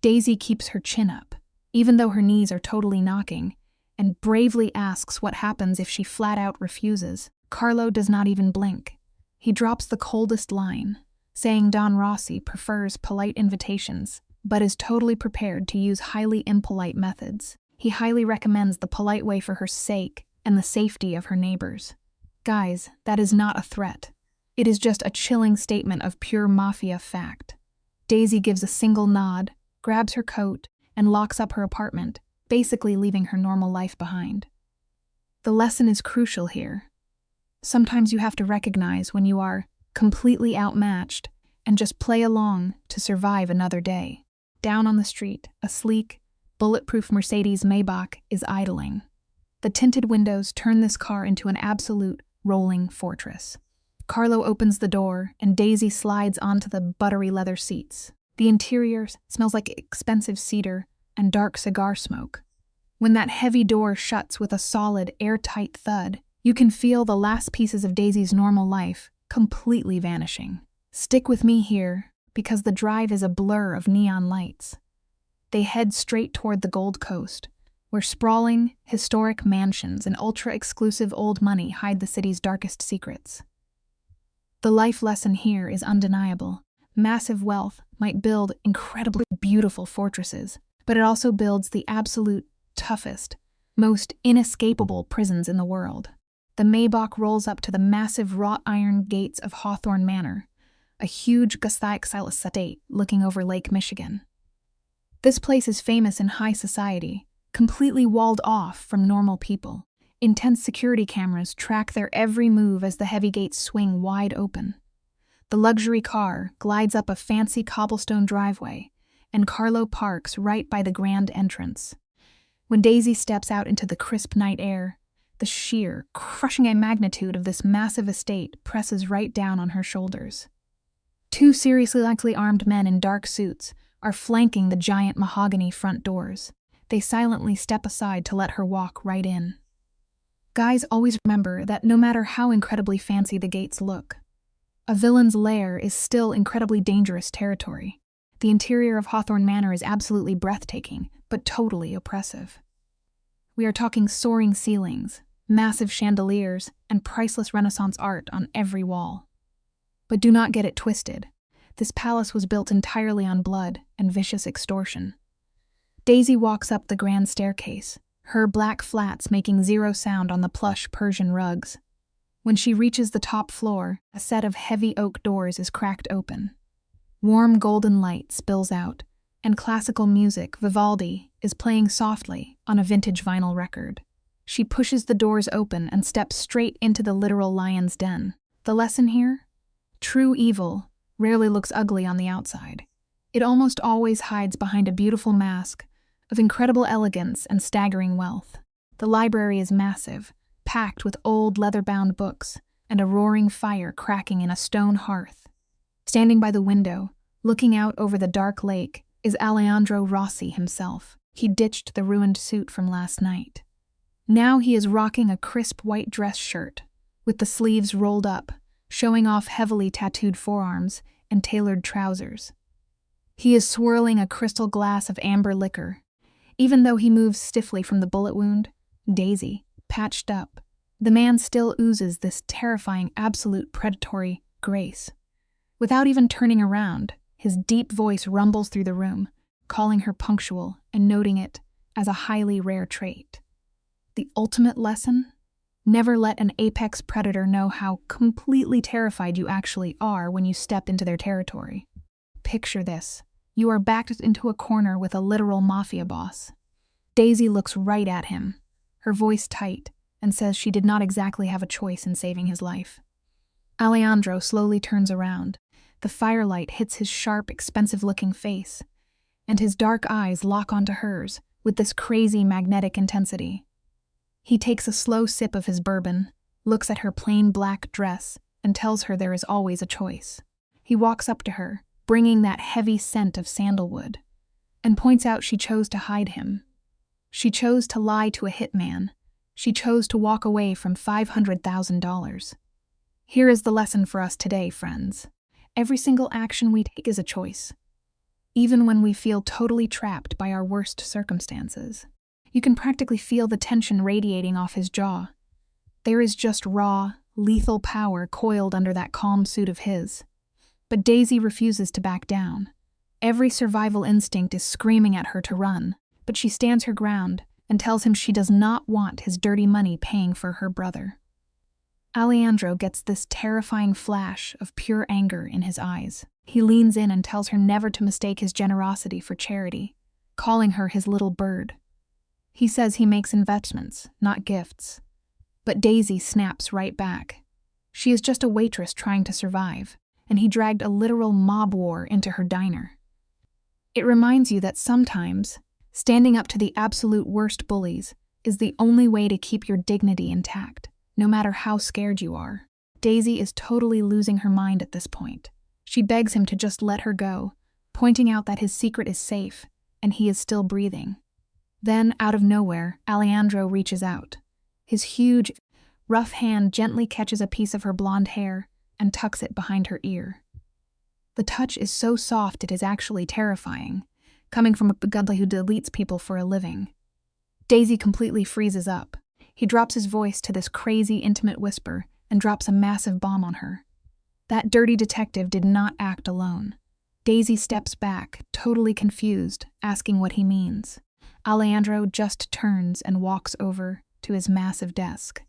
Daisy keeps her chin up, even though her knees are totally knocking, and bravely asks what happens if she flat out refuses. Carlo does not even blink. He drops the coldest line, saying Don Rossi prefers polite invitations, but is totally prepared to use highly impolite methods. He highly recommends the polite way for her sake and the safety of her neighbors. Guys, that is not a threat. It is just a chilling statement of pure Mafia fact. Daisy gives a single nod, grabs her coat, and locks up her apartment, basically leaving her normal life behind. The lesson is crucial here. Sometimes you have to recognize when you are completely outmatched and just play along to survive another day. Down on the street, a sleek, bulletproof Mercedes Maybach is idling. The tinted windows turn this car into an absolute rolling fortress. Carlo opens the door, and Daisy slides onto the buttery leather seats. The interior smells like expensive cedar and dark cigar smoke. When that heavy door shuts with a solid, airtight thud, you can feel the last pieces of Daisy's normal life completely vanishing. Stick with me here, because the drive is a blur of neon lights. They head straight toward the Gold Coast, where sprawling, historic mansions and ultra-exclusive old money hide the city's darkest secrets. The life lesson here is undeniable. Massive wealth might build incredibly beautiful fortresses, but it also builds the absolute toughest, most inescapable prisons in the world. The Maybach rolls up to the massive wrought iron gates of Hawthorne Manor, a huge Gothic estate looking over Lake Michigan. This place is famous in high society, completely walled off from normal people. Intense security cameras track their every move as the heavy gates swing wide open. The luxury car glides up a fancy cobblestone driveway, and Carlo parks right by the grand entrance. When Daisy steps out into the crisp night air, the sheer, crushing magnitude of this massive estate presses right down on her shoulders. Two seriously armed men in dark suits are flanking the giant mahogany front doors. They silently step aside to let her walk right in. Guys, always remember that no matter how incredibly fancy the gates look, a villain's lair is still incredibly dangerous territory. The interior of Hawthorne Manor is absolutely breathtaking, but totally oppressive. We are talking soaring ceilings, massive chandeliers, and priceless Renaissance art on every wall. But do not get it twisted. This palace was built entirely on blood and vicious extortion. Daisy walks up the grand staircase, her black flats making zero sound on the plush Persian rugs. When she reaches the top floor, a set of heavy oak doors is cracked open. Warm golden light spills out, and classical music, Vivaldi, is playing softly on a vintage vinyl record. She pushes the doors open and steps straight into the literal lion's den. The lesson here? True evil rarely looks ugly on the outside. It almost always hides behind a beautiful mask of incredible elegance and staggering wealth. The library is massive, packed with old leather-bound books and a roaring fire cracking in a stone hearth. Standing by the window, looking out over the dark lake, is Alejandro Rossi himself. He ditched the ruined suit from last night. Now he is rocking a crisp white dress shirt, with the sleeves rolled up, showing off heavily tattooed forearms and tailored trousers. He is swirling a crystal glass of amber liquor. Even though he moves stiffly from the bullet wound, Daisy, patched up, the man still oozes this terrifying, absolute predatory grace. Without even turning around, his deep voice rumbles through the room, calling her punctual and noting it as a highly rare trait. The ultimate lesson? Never let an apex predator know how completely terrified you actually are when you step into their territory. Picture this. You are backed into a corner with a literal mafia boss. Daisy looks right at him, her voice tight, and says she did not exactly have a choice in saving his life. Alejandro slowly turns around. The firelight hits his sharp, expensive-looking face, and his dark eyes lock onto hers with this crazy magnetic intensity. He takes a slow sip of his bourbon, looks at her plain black dress, and tells her there is always a choice. He walks up to her, bringing that heavy scent of sandalwood, and points out she chose to hide him. She chose to lie to a hitman. She chose to walk away from $500,000. Here is the lesson for us today, friends. Every single action we take is a choice. even when we feel totally trapped by our worst circumstances. You can practically feel the tension radiating off his jaw. There is just raw, lethal power coiled under that calm suit of his. But Daisy refuses to back down. Every survival instinct is screaming at her to run, but she stands her ground and tells him she does not want his dirty money paying for her brother. Alejandro gets this terrifying flash of pure anger in his eyes. He leans in and tells her never to mistake his generosity for charity, calling her his little bird. He says he makes investments, not gifts. But Daisy snaps right back. She is just a waitress trying to survive, and he dragged a literal mob war into her diner. It reminds you that sometimes, standing up to the absolute worst bullies is the only way to keep your dignity intact, no matter how scared you are. Daisy is totally losing her mind at this point. She begs him to just let her go, pointing out that his secret is safe, and he is still breathing. Then, out of nowhere, Alejandro reaches out. His huge, rough hand gently catches a piece of her blonde hair and tucks it behind her ear. The touch is so soft it is actually terrifying, coming from a guy who deletes people for a living. Daisy completely freezes up. He drops his voice to this crazy, intimate whisper and drops a massive bomb on her. That dirty detective did not act alone. Daisy steps back, totally confused, asking what he means. Alejandro just turns and walks over to his massive desk.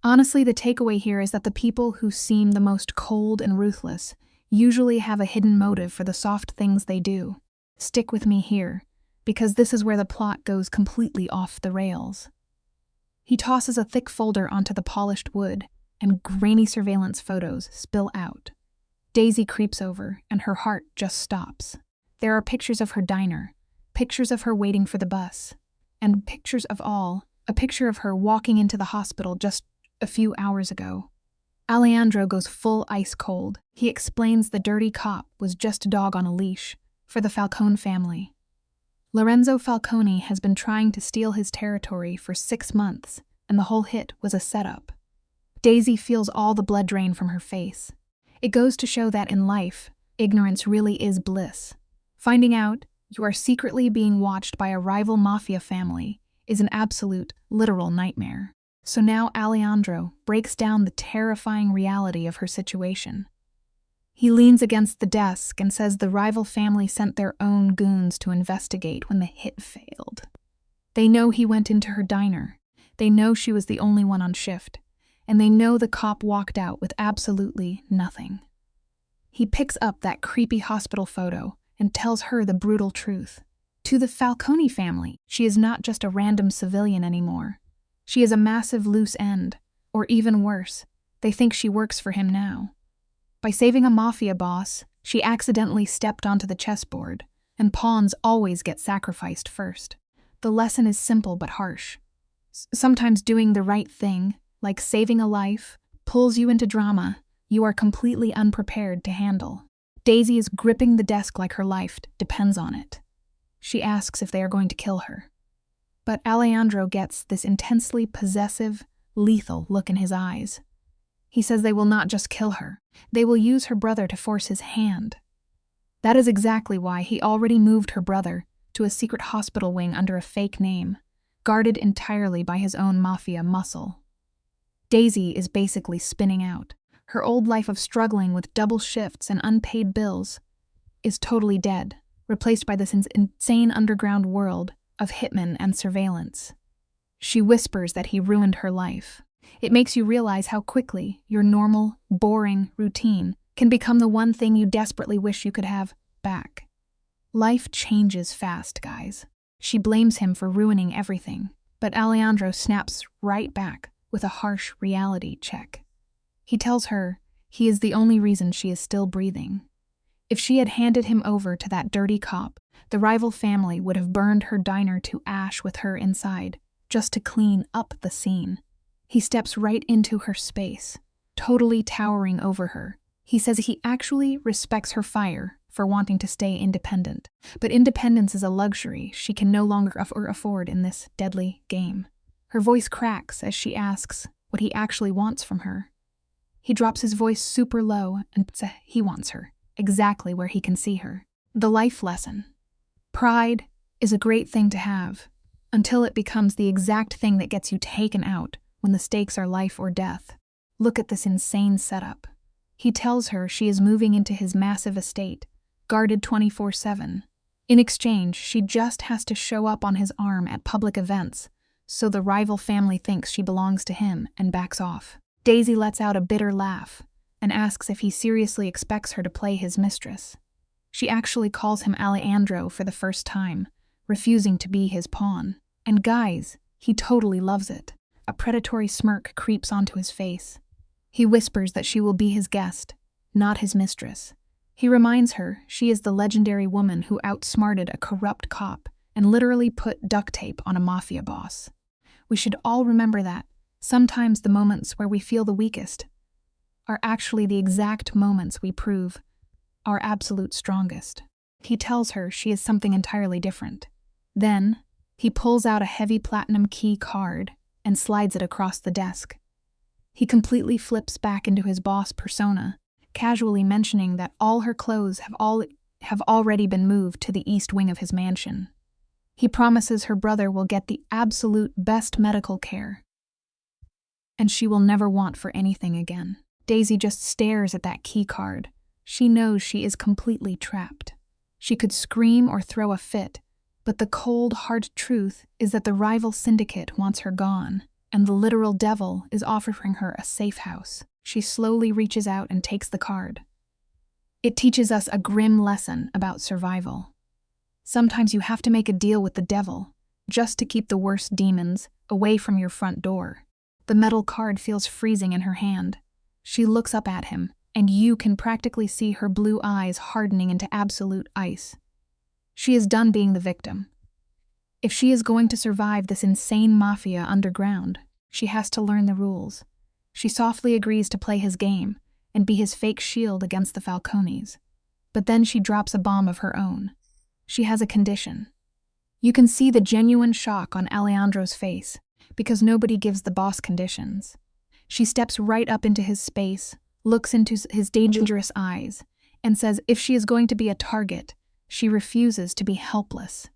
Honestly, the takeaway here is that the people who seem the most cold and ruthless usually have a hidden motive for the soft things they do. Stick with me here, because this is where the plot goes completely off the rails. He tosses a thick folder onto the polished wood, and grainy surveillance photos spill out. Daisy creeps over, and her heart just stops. There are pictures of her diner, pictures of her waiting for the bus, and pictures of a picture of her walking into the hospital just a few hours ago. Alejandro goes full ice cold. He explains the dirty cop was just a dog on a leash for the Falcone family. Lorenzo Falcone has been trying to steal his territory for 6 months, and the whole hit was a setup. Daisy feels all the blood drain from her face. It goes to show that in life, ignorance really is bliss. Finding out you are secretly being watched by a rival mafia family is an absolute, literal nightmare. So now Alejandro breaks down the terrifying reality of her situation. He leans against the desk and says the rival family sent their own goons to investigate when the hit failed. They know he went into her diner. They know she was the only one on shift. And they know the cop walked out with absolutely nothing. He picks up that creepy hospital photo and tells her the brutal truth. To the Falcone family, she is not just a random civilian anymore. She is a massive loose end, or even worse, they think she works for him now. By saving a mafia boss, she accidentally stepped onto the chessboard, and pawns always get sacrificed first. The lesson is simple but harsh. Sometimes doing the right thing, like saving a life, pulls you into drama you are completely unprepared to handle. Daisy is gripping the desk like her life depends on it. She asks if they are going to kill her. But Alejandro gets this intensely possessive, lethal look in his eyes. He says they will not just kill her, they will use her brother to force his hand. That is exactly why he already moved her brother to a secret hospital wing under a fake name, guarded entirely by his own mafia muscle. Daisy is basically spinning out. Her old life of struggling with double shifts and unpaid bills is totally dead, replaced by this insane underground world of hitmen and surveillance. She whispers that he ruined her life. It makes you realize how quickly your normal, boring routine can become the one thing you desperately wish you could have back. Life changes fast, guys. She blames him for ruining everything, but Alejandro snaps right back with a harsh reality check. He tells her he is the only reason she is still breathing. If she had handed him over to that dirty cop, the rival family would have burned her diner to ash with her inside, just to clean up the scene. He steps right into her space, totally towering over her. He says he actually respects her fire for wanting to stay independent. But independence is a luxury she can no longer afford in this deadly game. Her voice cracks as she asks what he actually wants from her. He drops his voice super low and says he wants her, exactly where he can see her. The life lesson. Pride is a great thing to have, until it becomes the exact thing that gets you taken out when the stakes are life or death. Look at this insane setup. He tells her she is moving into his massive estate, guarded 24/7. In exchange, she just has to show up on his arm at public events, so the rival family thinks she belongs to him and backs off. Daisy lets out a bitter laugh and asks if he seriously expects her to play his mistress. She actually calls him Alejandro for the first time, refusing to be his pawn. And guys, he totally loves it. A predatory smirk creeps onto his face. He whispers that she will be his guest, not his mistress. He reminds her she is the legendary woman who outsmarted a corrupt cop and literally put duct tape on a mafia boss. We should all remember that sometimes the moments where we feel the weakest are actually the exact moments we prove our absolute strongest. He tells her she is something entirely different. Then, he pulls out a heavy platinum key card and slides it across the desk. He completely flips back into his boss persona, casually mentioning that all her clothes have already been moved to the east wing of his mansion. He promises her brother will get the absolute best medical care, and she will never want for anything again. Daisy just stares at that key card. She knows she is completely trapped. She could scream or throw a fit, but the cold, hard truth is that the rival syndicate wants her gone, and the literal devil is offering her a safe house. She slowly reaches out and takes the card. It teaches us a grim lesson about survival. Sometimes you have to make a deal with the devil, just to keep the worst demons away from your front door. The metal card feels freezing in her hand. She looks up at him, and you can practically see her blue eyes hardening into absolute ice. She is done being the victim. If she is going to survive this insane mafia underground, she has to learn the rules. She softly agrees to play his game and be his fake shield against the Falcones. But then she drops a bomb of her own. She has a condition. You can see the genuine shock on Alejandro's face, because nobody gives the boss conditions. She steps right up into his space, looks into his dangerous eyes, and says if she is going to be a target, she refuses to be helpless.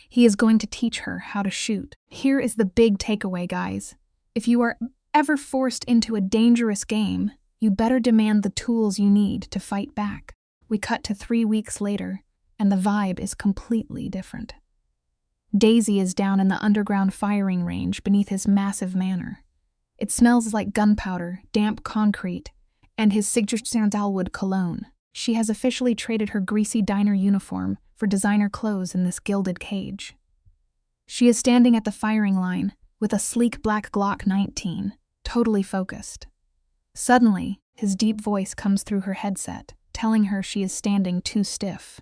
He is going to teach her how to shoot. Here is the big takeaway, guys. If you are ever forced into a dangerous game, you better demand the tools you need to fight back. We cut to 3 weeks later, and the vibe is completely different. Daisy is down in the underground firing range beneath his massive manor. It smells like gunpowder, damp concrete, and his signature sandalwood cologne. She has officially traded her greasy diner uniform for designer clothes in this gilded cage. She is standing at the firing line with a sleek black Glock 19, totally focused. Suddenly, his deep voice comes through her headset, telling her she is standing too stiff.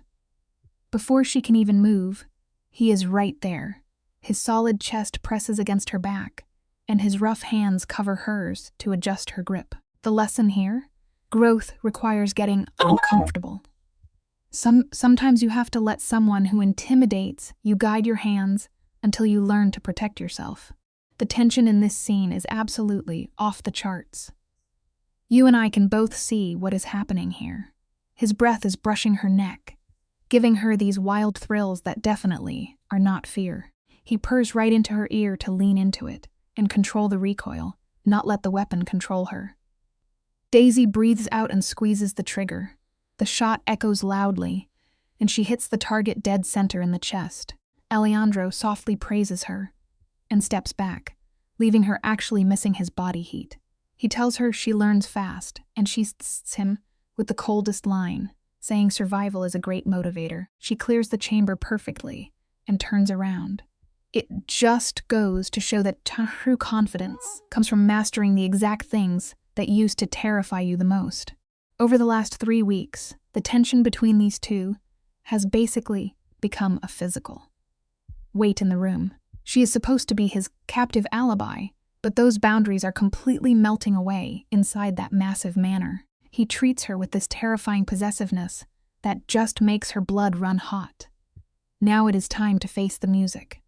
Before she can even move, he is right there. His solid chest presses against her back, and his rough hands cover hers to adjust her grip. The lesson here? Growth requires getting uncomfortable. Sometimes you have to let someone who intimidates you guide your hands until you learn to protect yourself. The tension in this scene is absolutely off the charts. You and I can both see what is happening here. His breath is brushing her neck, giving her these wild thrills that definitely are not fear. He purrs right into her ear to lean into it and control the recoil, not let the weapon control her. Daisy breathes out and squeezes the trigger. The shot echoes loudly, and she hits the target dead center in the chest. Alejandro softly praises her and steps back, leaving her actually missing his body heat. He tells her she learns fast, and she hits him with the coldest line, saying survival is a great motivator. She clears the chamber perfectly and turns around. It just goes to show that true confidence comes from mastering the exact things that used to terrify you the most. Over the last 3 weeks, the tension between these two has basically become a physical weight in the room. She is supposed to be his captive alibi, but those boundaries are completely melting away inside that massive manor. He treats her with this terrifying possessiveness that just makes her blood run hot. Now it is time to face the music.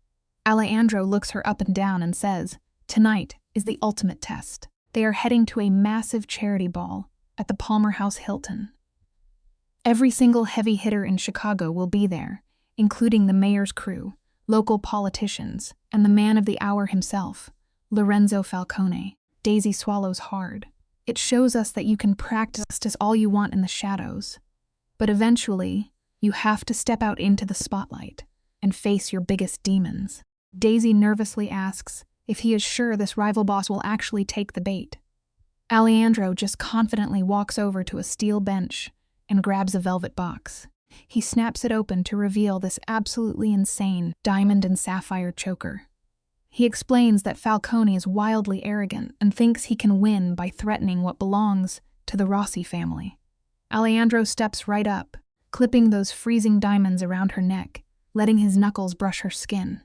Alejandro looks her up and down and says, "Tonight is the ultimate test." They are heading to a massive charity ball at the Palmer House Hilton. Every single heavy hitter in Chicago will be there, including the mayor's crew, local politicians, and the man of the hour himself, Lorenzo Falcone. Daisy swallows hard. It shows us that you can practice all you want in the shadows. But eventually, you have to step out into the spotlight and face your biggest demons. Daisy nervously asks if he is sure this rival boss will actually take the bait. Alejandro just confidently walks over to a steel bench and grabs a velvet box. He snaps it open to reveal this absolutely insane diamond and sapphire choker. He explains that Falcone is wildly arrogant and thinks he can win by threatening what belongs to the Rossi family. Alejandro steps right up, clipping those freezing diamonds around her neck, letting his knuckles brush her skin.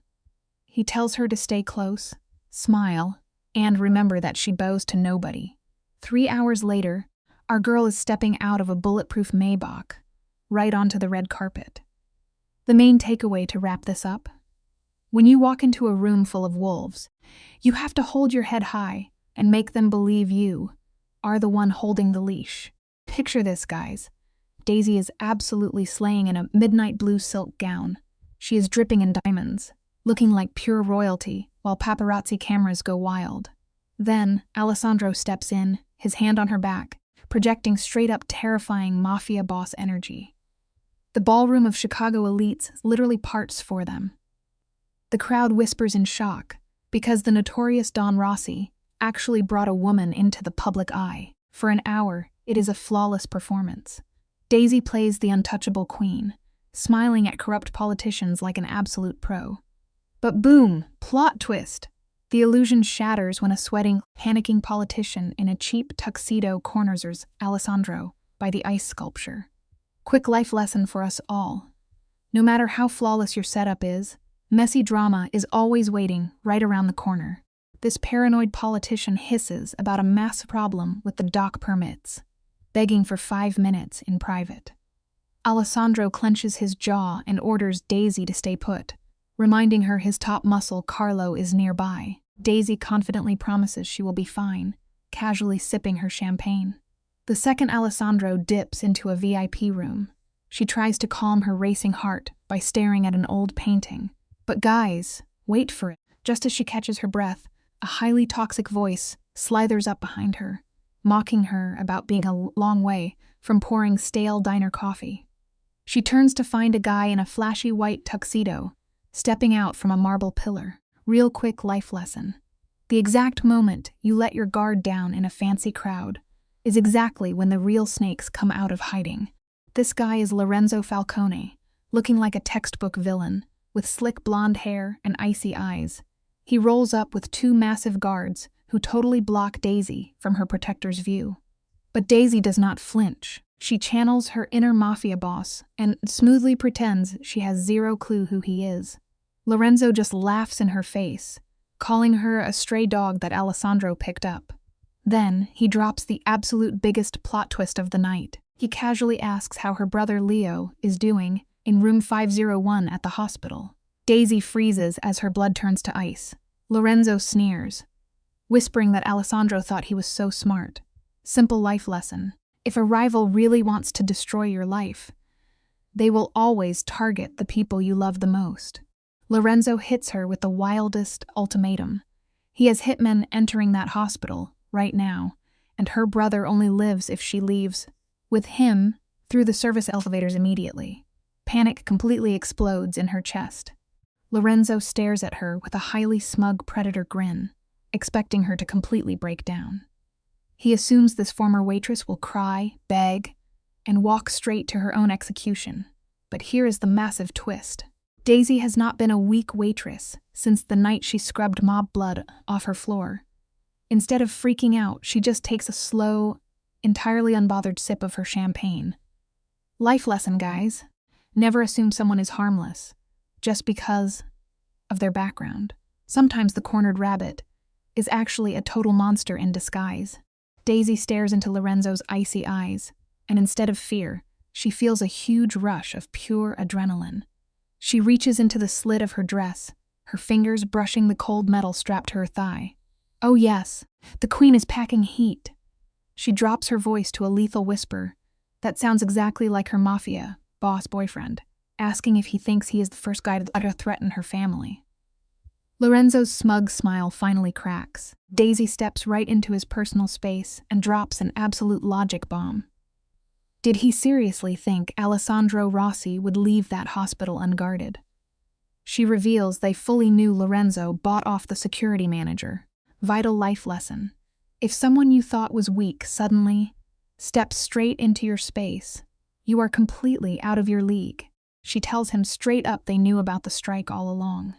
He tells her to stay close, smile, and remember that she bows to nobody. 3 hours later, our girl is stepping out of a bulletproof Maybach, right onto the red carpet. The main takeaway to wrap this up: when you walk into a room full of wolves, you have to hold your head high and make them believe you are the one holding the leash. Picture this, guys. Daisy is absolutely slaying in a midnight blue silk gown. She is dripping in diamonds, looking like pure royalty, while paparazzi cameras go wild. Then, Alessandro steps in, his hand on her back, projecting straight-up terrifying Mafia boss energy. The ballroom of Chicago elites literally parts for them. The crowd whispers in shock, because the notorious Don Rossi actually brought a woman into the public eye. For an hour, it is a flawless performance. Daisy plays the untouchable queen, smiling at corrupt politicians like an absolute pro. But boom, plot twist! The illusion shatters when a sweating, panicking politician in a cheap tuxedo corners Alessandro by the ice sculpture. Quick life lesson for us all. No matter how flawless your setup is, messy drama is always waiting right around the corner. This paranoid politician hisses about a massive problem with the dock permits, begging for 5 minutes in private. Alessandro clenches his jaw and orders Daisy to stay put, reminding her his top muscle Carlo is nearby. Daisy confidently promises she will be fine, casually sipping her champagne. The second Alessandro dips into a VIP room, she tries to calm her racing heart by staring at an old painting. But guys, wait for it. Just as she catches her breath, a highly toxic voice slithers up behind her, mocking her about being a long way from pouring stale diner coffee. She turns to find a guy in a flashy white tuxedo, stepping out from a marble pillar. Real quick life lesson. The exact moment you let your guard down in a fancy crowd is exactly when the real snakes come out of hiding. This guy is Lorenzo Falcone, looking like a textbook villain, with slick blonde hair and icy eyes. He rolls up with 2 massive guards who totally block Daisy from her protector's view. But Daisy does not flinch. She channels her inner Mafia boss and smoothly pretends she has zero clue who he is. Lorenzo just laughs in her face, calling her a stray dog that Alessandro picked up. Then, he drops the absolute biggest plot twist of the night. He casually asks how her brother Leo is doing in room 501 at the hospital. Daisy freezes as her blood turns to ice. Lorenzo sneers, whispering that Alessandro thought he was so smart. Simple life lesson. If a rival really wants to destroy your life, they will always target the people you love the most. Lorenzo hits her with the wildest ultimatum. He has hitmen entering that hospital right now, and her brother only lives if she leaves with him through the service elevators immediately. Panic completely explodes in her chest. Lorenzo stares at her with a highly smug predator grin, expecting her to completely break down. He assumes this former waitress will cry, beg, and walk straight to her own execution. But here is the massive twist. Daisy has not been a weak waitress since the night she scrubbed mob blood off her floor. Instead of freaking out, she just takes a slow, entirely unbothered sip of her champagne. Life lesson, guys. Never assume someone is harmless just because of their background. Sometimes the cornered rabbit is actually a total monster in disguise. Daisy stares into Lorenzo's icy eyes, and instead of fear, she feels a huge rush of pure adrenaline. She reaches into the slit of her dress, her fingers brushing the cold metal strapped to her thigh. Oh yes, the queen is packing heat. She drops her voice to a lethal whisper, That sounds exactly like her Mafia boss boyfriend, asking if he thinks he is the first guy to threaten her family. Lorenzo's smug smile finally cracks. Daisy steps right into his personal space and drops an absolute logic bomb. Did he seriously think Alessandro Rossi would leave that hospital unguarded? She reveals they fully knew Lorenzo bought off the security manager. Vital life lesson. If someone you thought was weak suddenly steps straight into your space, you are completely out of your league. She tells him straight up they knew about the strike all along.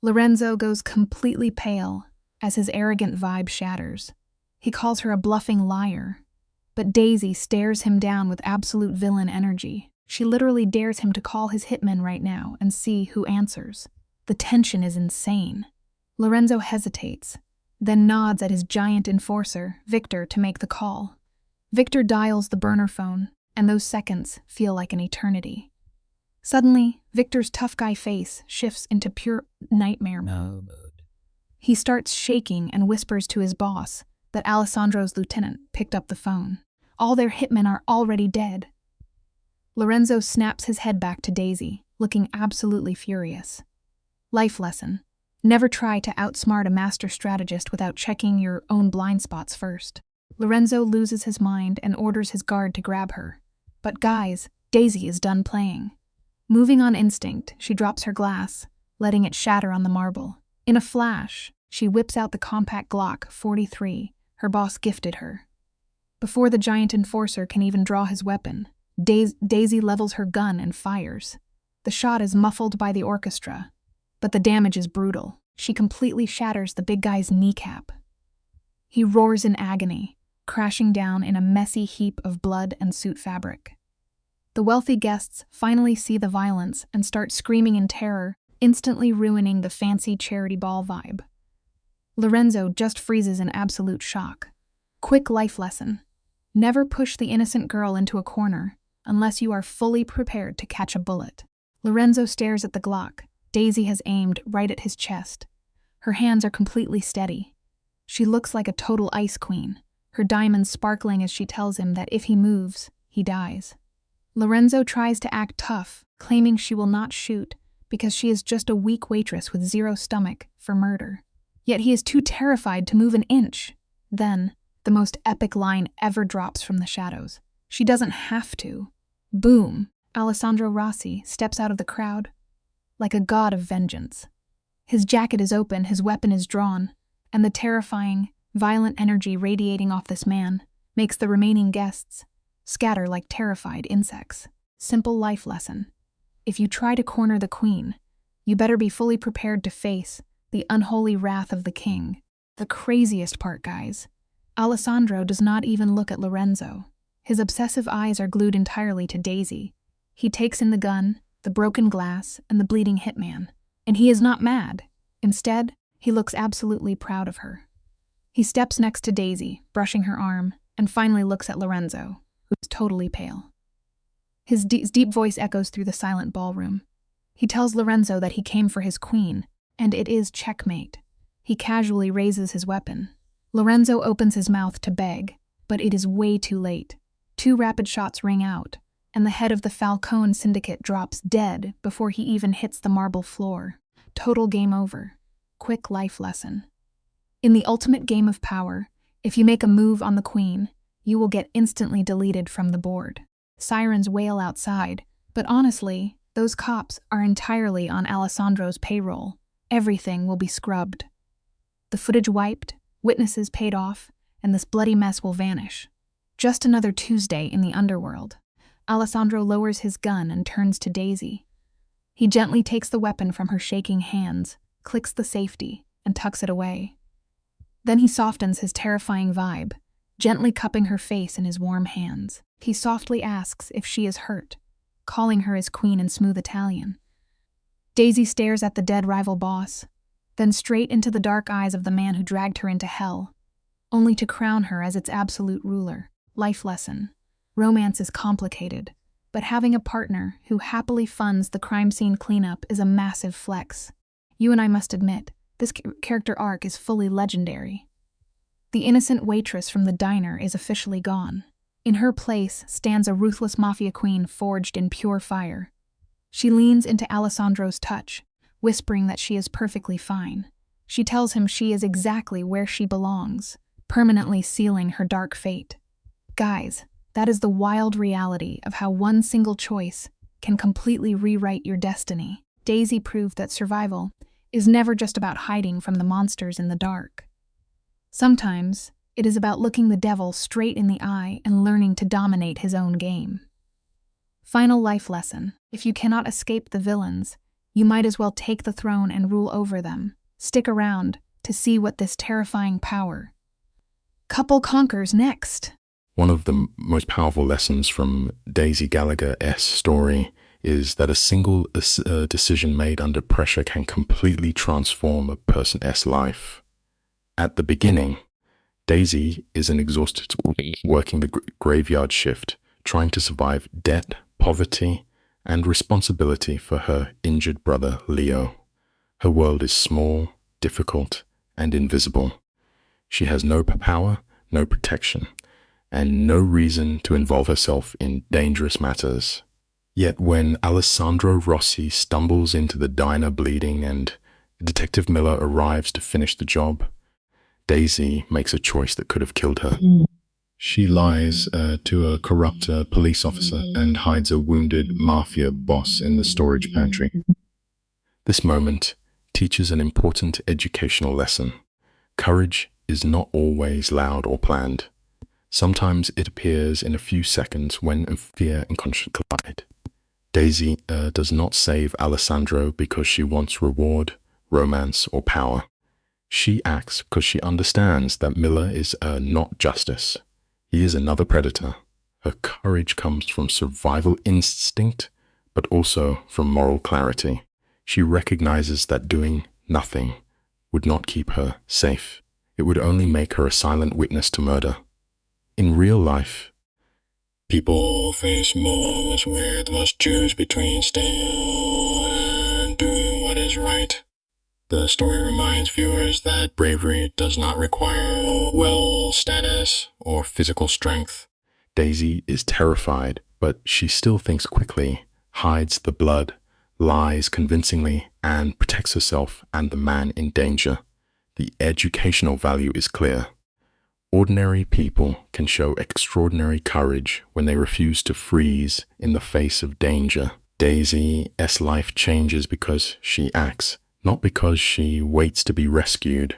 Lorenzo goes completely pale as his arrogant vibe shatters. He calls her a bluffing liar, but Daisy stares him down with absolute villain energy. She literally dares him to call his hitman right now and see who answers. The tension is insane. Lorenzo hesitates, then nods at his giant enforcer, Victor, to make the call. Victor dials the burner phone, and those seconds feel like an eternity. Suddenly, Victor's tough guy face shifts into pure nightmare mode. He starts shaking and whispers to his boss that Alessandro's lieutenant picked up the phone. All their hitmen are already dead. Lorenzo snaps his head back to Daisy, looking absolutely furious. Life lesson. Never try to outsmart a master strategist without checking your own blind spots first. Lorenzo loses his mind and orders his guard to grab her. But guys, Daisy is done playing. Moving on instinct, she drops her glass, letting it shatter on the marble. In a flash, she whips out the compact Glock 43 her boss gifted her. Before the giant enforcer can even draw his weapon, Daisy levels her gun and fires. The shot is muffled by the orchestra, but the damage is brutal. She completely shatters the big guy's kneecap. He roars in agony, crashing down in a messy heap of blood and suit fabric. The wealthy guests finally see the violence and start screaming in terror, instantly ruining the fancy charity ball vibe. Lorenzo just freezes in absolute shock. Quick life lesson. Never push the innocent girl into a corner unless you are fully prepared to catch a bullet. Lorenzo stares at the Glock. Daisy has aimed right at his chest. Her hands are completely steady. She looks like a total ice queen, her diamonds sparkling as she tells him that if he moves, he dies. Lorenzo tries to act tough, claiming she will not shoot because she is just a weak waitress with zero stomach for murder. Yet he is too terrified to move an inch. Then, the most epic line ever drops from the shadows. She doesn't have to. Boom! Alessandro Rossi steps out of the crowd like a god of vengeance. His jacket is open, his weapon is drawn, and the terrifying, violent energy radiating off this man makes the remaining guests scatter like terrified insects. Simple life lesson. If you try to corner the queen, you better be fully prepared to face the unholy wrath of the king. The craziest part, guys. Alessandro does not even look at Lorenzo. His obsessive eyes are glued entirely to Daisy. He takes in the gun, the broken glass, and the bleeding hitman. And he is not mad. Instead, he looks absolutely proud of her. He steps next to Daisy, brushing her arm, and finally looks at Lorenzo, who's totally pale. His deep voice echoes through the silent ballroom. He tells Lorenzo that he came for his queen, and it is checkmate. He casually raises his weapon. Lorenzo opens his mouth to beg, but it is way too late. 2 rapid shots ring out, and the head of the Falcone syndicate drops dead before he even hits the marble floor. Total game over. Quick life lesson. In the ultimate game of power, if you make a move on the queen, you will get instantly deleted from the board. Sirens wail outside, but honestly, those cops are entirely on Alessandro's payroll. Everything will be scrubbed. The footage wiped, witnesses paid off, and this bloody mess will vanish. Just another Tuesday in the Underworld. Alessandro lowers his gun and turns to Daisy. He gently takes the weapon from her shaking hands, clicks the safety, and tucks it away. Then he softens his terrifying vibe, gently cupping her face in his warm hands. He softly asks if she is hurt, calling her his queen in smooth Italian. Daisy stares at the dead rival boss, then straight into the dark eyes of the man who dragged her into hell, only to crown her as its absolute ruler. Life lesson. Romance is complicated, but having a partner who happily funds the crime scene cleanup is a massive flex. You and I must admit, this character arc is fully legendary. The innocent waitress from the diner is officially gone. In her place stands a ruthless mafia queen forged in pure fire. She leans into Alessandro's touch, whispering that she is perfectly fine. She tells him she is exactly where she belongs, permanently sealing her dark fate. Guys, that is the wild reality of how one single choice can completely rewrite your destiny. Daisy proved that survival is never just about hiding from the monsters in the dark. Sometimes, it is about looking the devil straight in the eye and learning to dominate his own game. Final life lesson: if you cannot escape the villains, you might as well take the throne and rule over them. Stick around to see what this terrifying power couple conquers next. One of the most powerful lessons from Daisy Gallagher's story is that a single decision made under pressure can completely transform a person's life. At the beginning, Daisy is an exhausted working the graveyard shift, trying to survive debt, poverty, and responsibility for her injured brother Leo. Her world is small, difficult, and invisible. She has no power, no protection, and no reason to involve herself in dangerous matters. Yet when Alessandro Rossi stumbles into the diner bleeding and Detective Miller arrives to finish the job, Daisy makes a choice that could have killed her. She lies to a corrupt police officer and hides a wounded Mafia boss in the storage pantry. This moment teaches an important educational lesson. Courage is not always loud or planned. Sometimes it appears in a few seconds when fear and conscience collide. Daisy does not save Alessandro because she wants reward, romance, or power. She acts because she understands that Miller is not justice. He is another predator. Her courage comes from survival instinct, but also from moral clarity. She recognizes that doing nothing would not keep her safe. It would only make her a silent witness to murder. In real life, people face moments where they must choose between staying and doing what is right. The story reminds viewers that bravery does not require wealth, status, or physical strength. Daisy is terrified, but she still thinks quickly, hides the blood, lies convincingly, and protects herself and the man in danger. The educational value is clear. Ordinary people can show extraordinary courage when they refuse to freeze in the face of danger. Daisy's life changes because she acts, not because she waits to be rescued.